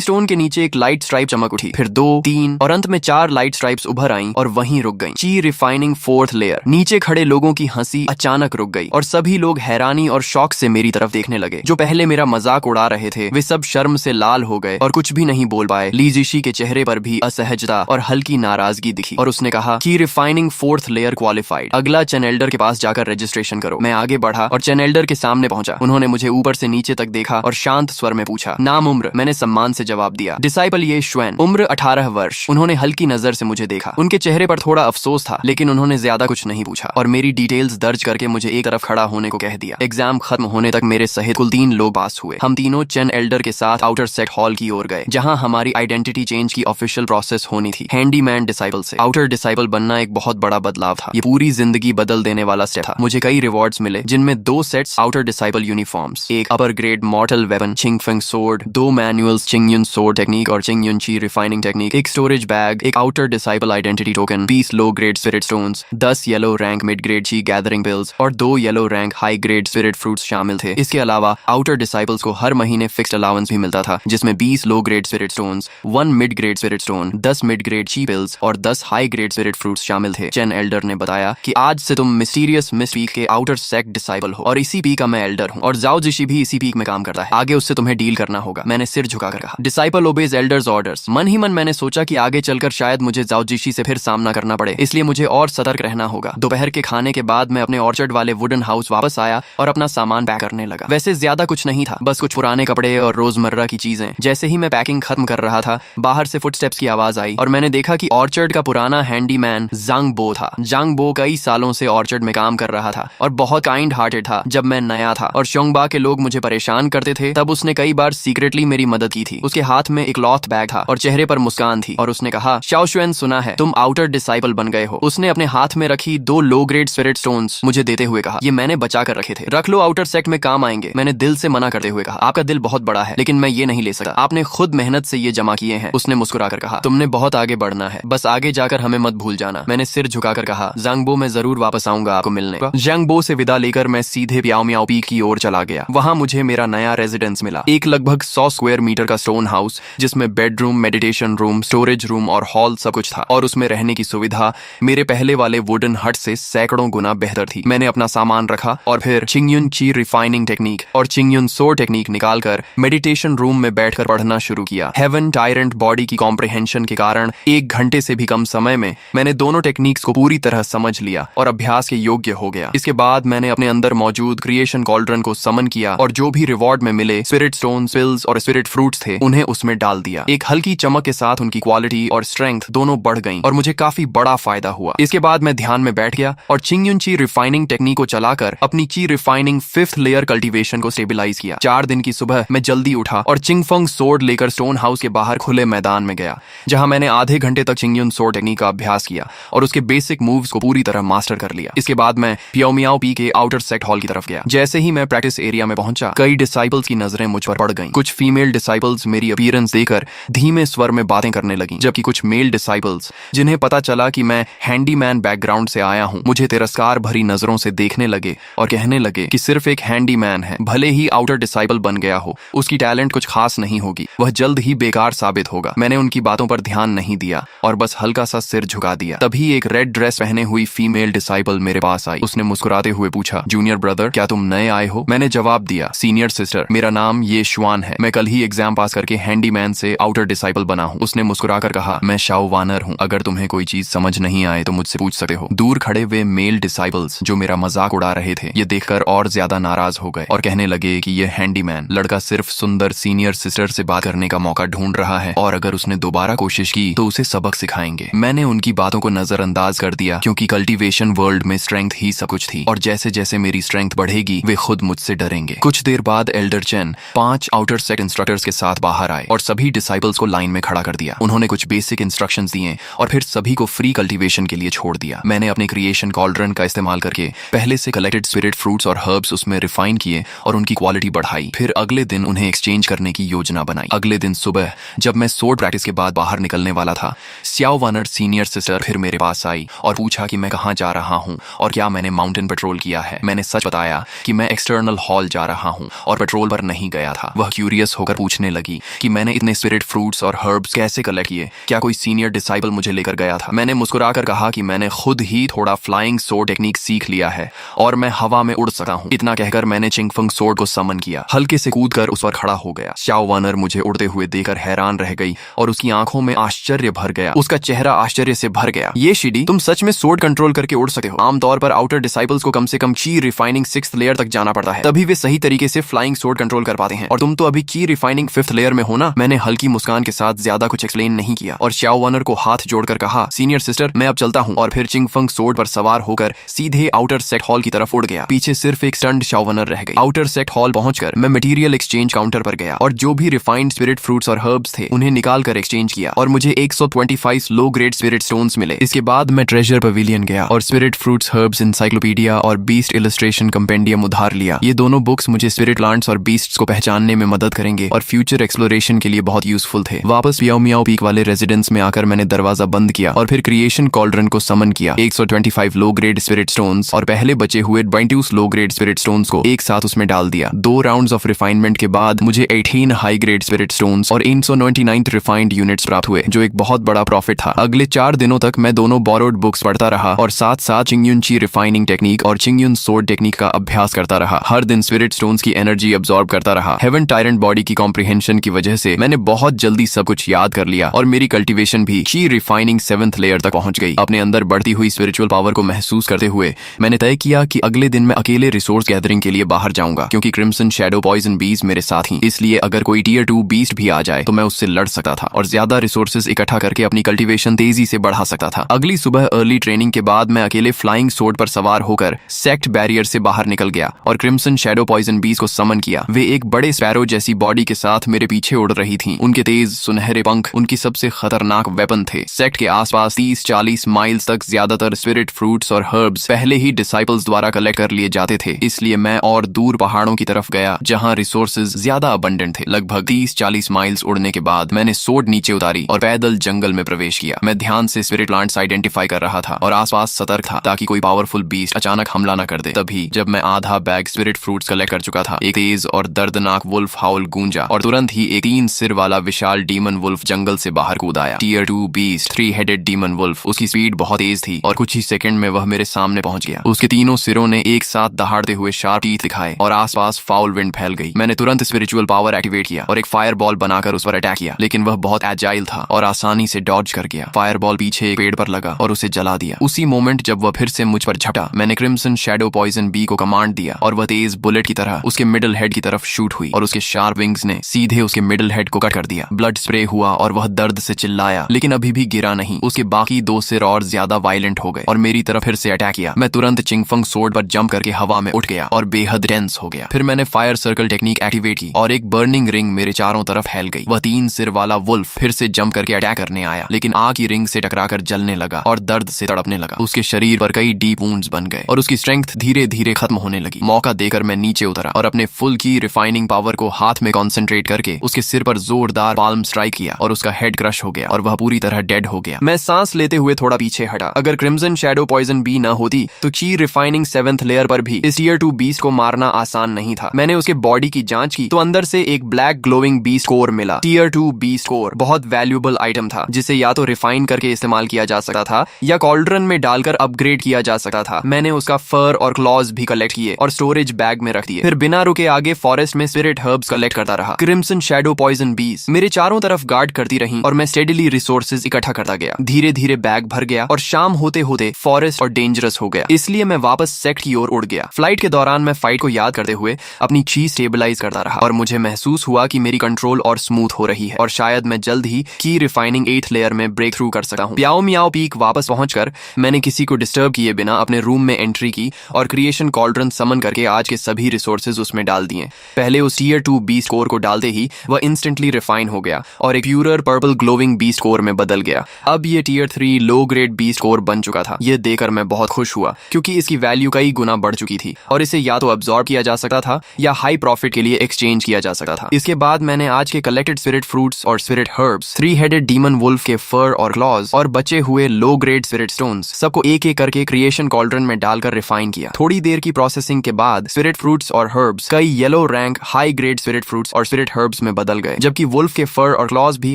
स्टोन के नीचे एक लाइट स्ट्राइप चमक उठी, फिर 2, 3 और अंत में 4 लाइट स्ट्राइप्स उभर आईं और वहीं रुक गईं। ची रिफाइनिंग 4th लेयर। नीचे खड़े लोगों की हंसी अचानक रुक गई और सभी लोग हैरानी और शौक से मेरी तरफ देखने लगे। जो पहले मेरा मजाक उड़ा रहे थे, वे सब शर्म से लाल हो गए और कुछ भी नहीं बोल पाए। ली जिशी के चेहरे पर भी असहजता और हल्की नाराजगी दिखी और उसने कहा कि रिफाइनिंग 4th लेयर क्वालिफाइड, अगला चैनेल्डर के पास जाकर रजिस्ट्रेशन करो। मैं आगे बढ़ा और चैनेल्डर के सामने पहुंचा। उन्होंने मुझे ऊपर से नीचे तक देखा और शांत स्वर में पूछा, नाम उम्र? मैंने सम्मान से जवाब दिया, डिसाइपल ये श्वेन, उम्र 18 वर्ष। उन्होंने हल्की नजर से मुझे देखा। उनके चेहरे पर थोड़ा अफसोस था, लेकिन उन्होंने ज्यादा कुछ नहीं पूछा और मेरी डिटेल्स दर्ज करके मुझे एक तरफ खड़ा होने को कह दिया। एग्जाम खत्म होने तक मेरे सहित कुल 3 लोग पास हुए। हम तीनों चैन एल्डर के साथ आउटर सेट हॉल की ओर गए, जहां हमारी आइडेंटिटी चेंज की ऑफिशियल प्रोसेस होनी थी। हैंडीमैन डिसाइपल से आउटर डिसाइपल बनना एक बहुत बड़ा बदलाव था। ये पूरी जिंदगी बदल देने वाला स्टेप था। मुझे कई रिवॉर्ड्स मिले, जिनमें 2 सेट्स आउटर डिसाइपल यूनिफॉर्म्स, एक upper grade mortal weapon Qingfeng sword, 2 manuals Qingyun sword technique और चिंगयुन ची रिफाइनिंग टेक्निक, एक स्टोरेज बैग, एक outer disciple identity token, 20 low grade spirit stones, 10 yellow rank mid grade qi gathering pills और 2 yellow rank high grade spirit fruits शामिल थे। इसके अलावा आउटर डिसाइपल्स को हर महीने फिक्स्ड अलाउंस भी मिलता था, जिसमें 20 low grade spirit stones, 1 mid grade spirit stone, 10 mid grade ची पिल्स और 10 हाई ग्रेड स्पिरिट फ्रूट्स शामिल थे। चेन एल्डर ने बताया कि आज से तुम मिस्टीरियस मिस पीक के आउटर सेक्ट डिसाइपल हो और इसी पीक का मैं एल्डर हूँ और जाओ जिशी भी इसी पीक में काम करता है। आगे उससे तुम्हें डील करना होगा। मैंने सिर झुकाकर कहा, डिसाइपल ओबेज एल्डर्स ऑर्डर्स। मन ही मन मैंने सोचा कि आगे चलकर शायद मुझे जाओ जिशी से फिर सामना करना पड़े, इसलिए मुझे और सतर्क रहना होगा। दोपहर के खाने के बाद मैं अपने ऑर्चर्ड वाले वुडन हाउस वापस आया और अपना सामान पैक करने लगा। वैसे ज्यादा कुछ नहीं था, बस कुछ पुराने कपड़े और रोजमर्रा की चीजें। जैसे ही मैं पैकिंग खत्म कर रहा था, बाहर से फुटस्टेप्स की आवाज आई और मैंने देखा कि ऑर्चर्ड का पुराना हैंडीमैन जांग बो था। जांग बो कई सालों से ऑर्चर्ड में काम कर रहा था और बहुत काइंड हार्टेड था। जब मैं नया था और शोंगबा के लोग मुझे परेशान करते थे, तब उसने कई बार सीक्रेटली मेरी मदद की थी। उसके हाथ में एक क्लॉथ बैग था और चेहरे पर मुस्कान थी और उसने कहा, शाओशुएन, सुना है तुम आउटर डिसाइपल बन गए हो। उसने अपने हाथ में रखी 2 लो ग्रेड स्पिरिट स्टोन्स मुझे देते हुए कहा, ये मैंने बचा कर रखे थे, रख लो, आउटर सेक्ट में काम आएंगे। मैंने दिल से मना करते हुए कहा, आपका दिल बहुत बड़ा है, लेकिन मैं ये नहीं ले सकता, आपने खुद मेहनत से ये जमा किए हैं। उसने मुस्कुराकर कहा, तुमने बहुत आगे बढ़ना है, बस आगे जाकर हमें मत भूल जाना। मैंने सिर झुकाकर कहा, जांगबो, मैं जरूर वापस आऊंगा आपको मिलने। जांगबो से विदा लेकर मैं सीधे प्याओ मियाओ पीक की ओर चला गया। वहां मुझे मेरा नया रेजिडेंस मिला, एक लगभग 100 स्क्वायर मीटर का स्टोन हाउस, जिसमें bedroom, meditation room, storage room और हॉल सब कुछ था और उसमें रहने की सुविधा मेरे पहले वाले वुडन हट से सैकड़ों गुना बेहतर थी। मैंने अपना सामान रखा और फिर चिंगयुन ची रिफाइनिंग टेक्निक और चिंगयुन सोर टेक्निक निकालकर मेडिटेशन रूम में बैठकर पढ़ना शुरू किया। हेवन टायरेंट बॉडी की कॉम्प्रिहेंशन के कारण 1 घंटे से भी कम समय में मैंने दोनों टेक्निक्स को पूरी तरह समझ लिया और अभ्यास के योग्य हो गया। इसके बाद मैंने अपने अंदर मौजूद क्रिएशन कॉल्ड्रन को समन किया और जो भी रिवॉर्ड में मिले स्पिरिट स्टोन, पिल्स और स्पिरिट फ्रूट्स थे, उन्हें उसमें डाल दिया। एक हल्की चमक के साथ उनकी क्वालिटी और स्ट्रेंथ दोनों बढ़ गईं और मुझे काफी बड़ा फायदा हुआ। इसके बाद मैं ध्यान में बैठ गया और चिंगयुन ची रिफाइनिंग टेक्निक को चलाकर अपनी ची रिफाइनिंग 5th लेयर कल्टीवेशन को स्टेबलाइज किया। 4 दिन की सुबह मैं जल्दी उठा और चिंगफंग सोर्ड लेकर स्टोन हाउस के बाहर खुले मैदान में गया, जहां मैंने आधे घंटे तक चिंगयुन सोर्ड टेक्निक का अभ्यास किया और उसके बेसिक मूव्स को पूरी तरह मास्टर कर लिया। इसके बाद मैं पियाओ मियाओ पी के आउटर सेक्ट हॉल की तरफ गया। जैसे ही मैं प्रैक्टिस एरिया में पहुंचा, कई डिसाइपल्स की नजरें मुझ पर पड़ गईं। कुछ फीमेल डिसाइपल्स मेरी अपीयरेंस देकर धीमे स्वर में बातें करने लगीं, जबकि कुछ मेल डिसाइपल्स, जिन्हें पता चला कि मैं हैंडीमैन बैकग्राउंड से आया हूं, मुझे तिरस्कार भरी नजरों से देखने लगे और कहने लगे कि सिर्फ एक हैंडीमैन है, भले ही आउटर डिसाइपल बन गया हो, उसकी टैलेंट कुछ खास नहीं होगी, वह जल्द ही बेकार साबित होगा। मैंने उनकी बातों पर ध्यान नहीं दिया और बस हल्का सा सिर झुका दिया। तभी एक रेड ड्रेस पहने हुई फीमेल डिसाइपल मेरे पास आई। उसने मुस्कुराते हुए पूछा, जूनियर ब्रदर, क्या तुम नए आए हो? मैंने जवाब दिया, सीनियर सिस्टर, मेरा नाम ये श्वान है, मैं कल ही एग्जाम पास करके हैंडीमैन से आउटर डिसाइपल बना हूँ। उसने मुस्कुराकर कहा, मैं शाओ वानर हूँ, अगर तुम्हें कोई चीज समझ नहीं आए तो मुझसे पूछ सकते हो। दूर खड़े वे मेल डिसाइपल्स जो मेरा मजाक उड़ा रहे थे, ये देखकर और ज्यादा नाराज हो गए और कहने लगे कि ये हैंडीमैन लड़का सिर्फ सुंदर सीनियर सिस्टर से बात करने का मौका ढूंढ रहा है और अगर उसने दोबारा कोशिश की तो उसे सबक सिखाएंगे। मैंने उनकी बातों को नजरअंदाज कर दिया क्योंकि कल्टीवेशन वर्ल्ड में स्ट्रेंथ ही सब कुछ थी और जैसे जैसे मेरी स्ट्रेंथ बढ़ेगी वे खुद मुझसे डरेंगे। कुछ देर बाद Elder chain 5 outer set instructors के साथ बाहर आए और सभी डिसाइपल्स को लाइन में खड़ा कर दिया। उन्होंने कुछ बेसिक इंस्ट्रक्शंस दिए और फिर सभी को फ्री कल्टीवेशन के लिए छोड़ दिया। मैंने अपने क्रिएशन कॉल्ड्रन का इस्तेमाल करके पहले से कलेक्टेड स्पिरिट फ्रूट्स और हर्ब्स उसमें रिफाइन किए और उनकी क्वालिटी बढ़ाई। फिर अगले दिन उन्हें एक्सचेंज करने की योजना बनाई। अगले दिन सुबह जब मैं सोर्ड प्रैक्टिस के बाद बाहर निकलने वाला था, स्याओ वानर सीनियर सिस्टर फिर मेरे पास आई और पूछा कि मैं कहाँ जा रहा हूँ और क्या मैंने माउंटेन पेट्रोल किया है। मैंने सच बताया कि मैं एक्सटर्नल हॉल जा रहा हूँ और पेट्रोल पर नहीं गया था। वह क्यूरियस होकर पूछने लगी कि मैंने इतने स्पिरिट फ्रूट्स और हर्ब्स कैसे कलेक्ट किए, क्या कोई सीनियर डिसाइपल मुझे लेकर गया था। मैंने मुस्कुराकर कहा कि मैंने खुद ही थोड़ा फ्लाइंग सोर्ड टेक्निक सीख लिया है और मैं हवा में उड़ सकता हूँ। इतना कहकर मैंने चिंगफंग सोर्ड को समन किया, हल्के से कूदकर उस पर खड़ा हो गया। स्याओ वानर मुझे उड़ते हुए देखकर हैरान रह गई और उसकी आंखों में आश्चर्य भर गया। उसका चेहरा आश्चर्य से भर गया। ये शिडी, तुम सच में सोर्ड कंट्रोल करके उड़ सकते हो? आमतौर पर आउटर डिसाइपल्स को कम से कम की रिफाइनिंग 6th लेयर तक जाना पड़ता है, तभी वे सही तरीके से फ्लाइंग सोर्ड कंट्रोल कर पाते हैं और तुम तो अभी की रिफाइनिंग 5th लेयर में हो ना। मैंने हल्की मुस्कान के साथ ज्यादा कुछ एक्सप्लेन नहीं किया और स्याओ वानर को हाथ जोड़कर कहा, सीनियर सिस्टर मैं अब चलता हूँ, और फिर चिंगफंग सोर्ड पर सवार होकर सीधे आउटर सेट हॉल की तरफ उड़ गया। पीछे सिर्फ एक स्टंड स्याओ वानर रह गई। आउटर सेट हॉल पहुंचकर मैं मटेरियल एक्सचेंज काउंटर पर गया और जो भी रिफाइंड स्पिरिट फ्रूट्स और हर्ब्स थे उन्हें निकाल कर एक्सचेंज किया और मुझे 125 लो ग्रेड स्पिरिट स्टोन्स मिले। इसके बाद मैं ट्रेजर पवेलियन गया और स्पिरिट फ्रूट्स हर्ब्स इंसाइक्लोपीडिया और बीस्ट इलस्ट्रेशन कंपेंडियम उधार लिया। ये दोनों बुक्स मुझे स्पिरिट प्लांट्स और बीस्ट्स को पहचानने में मदद करेंगे और फ्यूचर एक्सप्लोरेशन के लिए बहुत यूजफुल थे। वापस मियाओ मियाओ पीक वाले रेजिडेंस में आकर मैंने दरवाजा बंद किया और फिर क्रिएशन कॉल्ड्रन को समन किया। 125 लो ग्रेड स्पिरिट स्टोन्स और पहले बचे हुए 22 लो ग्रेड स्पिरिट स्टोन्स को एक साथ उसमें डाल दिया। 2 राउंड्स ऑफ रिफाइनमेंट के बाद मुझे 18 हाई ग्रेड स्पिरिट स्टोन्स और 899 रिफाइंड यूनिट्स प्राप्त हुए, जो एक बहुत बड़ा प्रॉफिट था। अगले 4 दिनों तक मैं दोनों बोरोड बुक्स पढ़ता रहा और साथ साथ चिंगयुन ची रिफाइनिंग टेक्निक और चिंगयुन सोर्ड टेक्निक का अभ्यास करता रहा। हर दिन स्पिरिट स्टोन्स की एनर्जी अब्सॉर्ब करता रहा। हेवन टायरेंट बॉडी की कॉम्प्रिहेंशन की वजह से मैंने बहुत जल्दी सब कुछ याद कर लिया और मेरी कल्टीवेशन भी ची रिफाइनिंग 7th लेयर तक पहुंच गई। अपने अंदर बढ़ती हुई स्पिरिचुअल पावर को महसूस करते हुए मैंने तय किया कि अगले दिन मैं अकेले रिसोर्स गैदरिंग के लिए बाहर जाऊंगा, क्योंकि क्रिम्सन शैडो पॉइजन बीज मेरे साथ ही, इसलिए अगर कोई टियर 2 बीस्ट भी आ जाए तो मैं उससे लड़ सकता था और ज्यादा रिसोर्सेज इकट्ठा करके अपनी कल्टीवेशन तेजी से बढ़ा सकता था। अगली सुबह अर्ली ट्रेनिंग के बाद मैं अकेले फ्लाइंग सोर्ड पर सवार होकर सेक्ट बैरियर से बाहर निकल गया और क्रिम्सन शैडो पॉइजन बीज को समन किया। वे एक बड़े स्पैरो जैसी बॉडी के साथ मेरे पीछे उड़ रही थीं। उनके तेज सुनहरे पंख उनकी सबसे खतरनाक वेपन थे। सेक्ट के आसपास 30-40 माइल्स तक ज्यादातर स्पिरिट फ्रूट्स और हर्ब्स पहले ही डिसाइपल्स द्वारा कलेक्ट कर लिए जाते थे, इसलिए मैं और दूर पहाड़ों की तरफ गया जहां रिसोर्सेज ज्यादा अबंडेंट थे। लगभग 30-40 माइल्स उड़ने के बाद मैंने सोर्ड नीचे उतारी और पैदल जंगल में प्रवेश किया। मैं ध्यान से स्पिरिट प्लांट्स आइडेंटिफाई कर रहा था और आसपास सतर्क था ताकि कोई पावरफुल बीस्ट अचानक हमला न कर दे। तभी जब मैं आधा बैग स्पिरिट फ्रूट्स कलेक्ट कर चुका था, एक तेज और दर्दनाक वुल्फ हाउल गूंजा और तुरंत ही एक 3 सिर वाला विशाल डीमन वुल्फ जंगल से बाहर कूद आया। Tier 2 beast 3 headed demon wolf. उसकी स्पीड बहुत तेज थी और कुछ ही सेकंड में वह मेरे सामने पहुंच गया। उसके तीनों सिरों ने एक साथ दहाड़ते हुए शार्प टीथ दिखाए और आसपास फाउल विंड फैल गई। मैंने तुरंत स्पिरिचुअल पावर एक्टिवेट किया और एक फायर बॉल बनाकर उस पर अटैक किया, लेकिन वह बहुत एजाइल था और आसानी से डॉज कर गया। फायर बॉल पीछे एक पेड़ पर लगा और उसे जला दिया। उसी मोमेंट जब वह फिर से मुझ पर झपटा, मैंने क्रिम्सन शैडो पॉइजन बी को कमांड दिया और वह तेज बुलेट की तरह उसके मिडिल हेड की तरफ शूट हुई और उसके शार्प विंग्स ने सीधे उसके मिडिल हेड को कट कर दिया। ब्लड स्प्रे हुआ और वह दर्द से चिल्लाया, लेकिन अभी भी गिरा नहीं। उसके बाकी 2 सिर और ज्यादा वायलेंट हो गए और मेरी तरफ फिर से अटैक किया। मैं तुरंत चिंगफंग सोर्ड पर जंप करके हवा में उठ गया और बेहद टेंस हो गया। फिर मैंने फायर सर्कल टेक्निक एक्टिवेट की और एक बर्निंग रिंग मेरे चारों तरफ फैल गई। वह 3 सिर वाला वुल्फ फिर से जंप करके अटैक करने आया, लेकिन आग की रिंग से टकराकर जलने लगा और दर्द से तड़पने लगा। उसके शरीर पर कई डीप वुंड्स बन गए और उसकी स्ट्रेंथ धीरे धीरे खत्म होने लगी। मौका देकर मैं नीचे उतरा और अपने फुल की रिफाइनिंग पावर को हाथ में कॉन्सेंट्रेट करके उसके सिर पर जोरदार पाल्म स्ट्राइक किया और उसका हेड क्रश हो गया और वह पूरी तरह डेड हो गया। मैं सांस लेते हुए थोड़ा पीछे हटा। अगर क्रिम्सन शैडो पॉइजन बी न होती तो ची रिफाइनिंग 7th लेयर पर भी इस टियर 2 बीस्ट को मारना आसान नहीं था। मैंने उसके बॉडी की जांच की तो अंदर से एक ब्लैक ग्लोइंग बीस्ट कोर मिला। टियर 2 बीस्ट कोर बहुत वैल्यूएबल आइटम था, जिसे या तो रिफाइन करके इस्तेमाल किया जा सकता था या कॉल्ड्रन में डालकर अपग्रेड किया जा सकता था। मैंने उसका फर और क्लॉज भी कलेक्ट किए और स्टोरेज बैग में रख दिए। फिर बिना रुके आगे फॉरेस्ट में स्पिरिट हर्ब्स कलेक्ट करता रहा। क्रिम्सन शैडो पॉइजन बीज मेरे चारों तरफ गार्ड करती रहीं और मैं स्टेडिली रिसोर्सेज इकट्ठा करता गया। धीरे धीरे बैग भर गया और शाम होते होते फॉरेस्ट और डेंजरस हो गया, इसलिए मैं वापस सेक्ट की ओर उड़ गया। फ्लाइट के दौरान मैं फाइट को याद करते हुए अपनी चीज स्टेबलाइज करता रहा और मुझे महसूस हुआ कि मेरी कंट्रोल और स्मूथ हो रही है और शायद मैं जल्द ही की रिफाइनिंग 8th लेयर में ब्रेक थ्रू कर सकता हूँ। प्याओ मियाओ पीक वापस पहुंचकर मैंने किसी को डिस्टर्ब किए बिना अपने रूम में एंट्री की और क्रिएशन कॉल्ड्रन समन करके आज के सभी रिसोर्सेज उसमें डाल दिए। पहले उस टीयर 2 बीस्ट कोर को डालते ही वह इंस्टेंटली रिफाइन हो गया और एक purer purple glowing beast core में बदल गया। अब ये tier 3 low grade beast core बन चुका था। ये देखकर मैं बहुत खुश हुआ क्योंकि इसकी वैल्यू कई गुना बढ़ चुकी थी और इसे या तो अब्सॉर्ब किया जा सकता था या हाई प्रॉफिट के लिए एक्सचेंज किया जा सकता था। इसके बाद मैंने आज के कलेक्टेड स्पिरिट फ्रूट्स और स्पिरिट हर्ब्स, 3-हेडेड डीमन वुल्फ के फर और क्लॉज और बचे हुए लो ग्रेड स्पिरिट स्टोन्स सबको एक एक करके क्रिएशन कॉल्ड्रन में डालकर रिफाइन किया। थोड़ी देर की प्रोसेसिंग के बाद स्पिरिट फ्रूट्स और हर्ब्स कई yellow rank high grade spirit fruits और स्पिरिट हर्ब्स में बदल गए, जबकि वुल्फ के फर और क्लॉज भी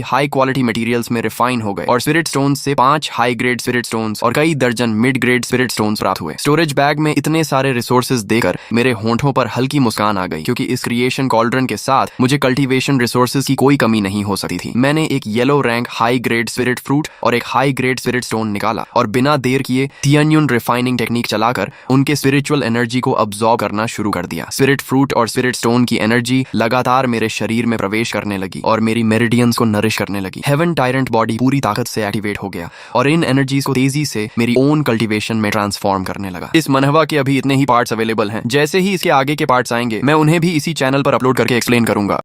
हाई क्वालिटी मटेरियल्स में रिफाइन हो गए और स्पिरिट स्टोन्स से 5 हाई ग्रेड स्पिरिट स्टोन्स और कई दर्जन मिड ग्रेड स्पिरिट स्टोन्स प्राप्त हुए। स्टोरेज बैग में इतने सारे रिसोर्सेज देकर मेरे होंठों पर हल्की मुस्कान आ गई क्योंकि इस क्रिएशन कॉल्ड्रन के साथ मुझे कल्टीवेशन रिसोर्सेज की कोई कमी नहीं हो सकती थी। मैंने एक yellow rank high grade spirit fruit और एक हाई ग्रेड स्पिरिट स्टोन निकाला और बिना देर किए थियन्यून रिफाइनिंग टेक्निक चलाकर उनके स्पिरिचुअल एनर्जी को अब्सॉर्ब करना शुरू कर दिया। स्पिरिट फ्रूट और स्पिरिट स्टोन की एनर्जी लगातार मेरे शरीर में प्रवेश करने लगी और मेरी मेरिडियंस को नरिश करने लगी। हेवन टायरेंट बॉडी पूरी ताकत से एक्टिवेट हो गया और इन एनर्जीज को तेजी से मेरी ओन कल्टीवेशन में ट्रांसफॉर्म करने लगा। इस मनहवा के अभी इतने ही पार्ट्स अवेलेबल हैं। जैसे ही इसके आगे के पार्ट्स आएंगे मैं उन्हें भी इसी चैनल पर अपलोड करके एक्सप्लेन करूंगा।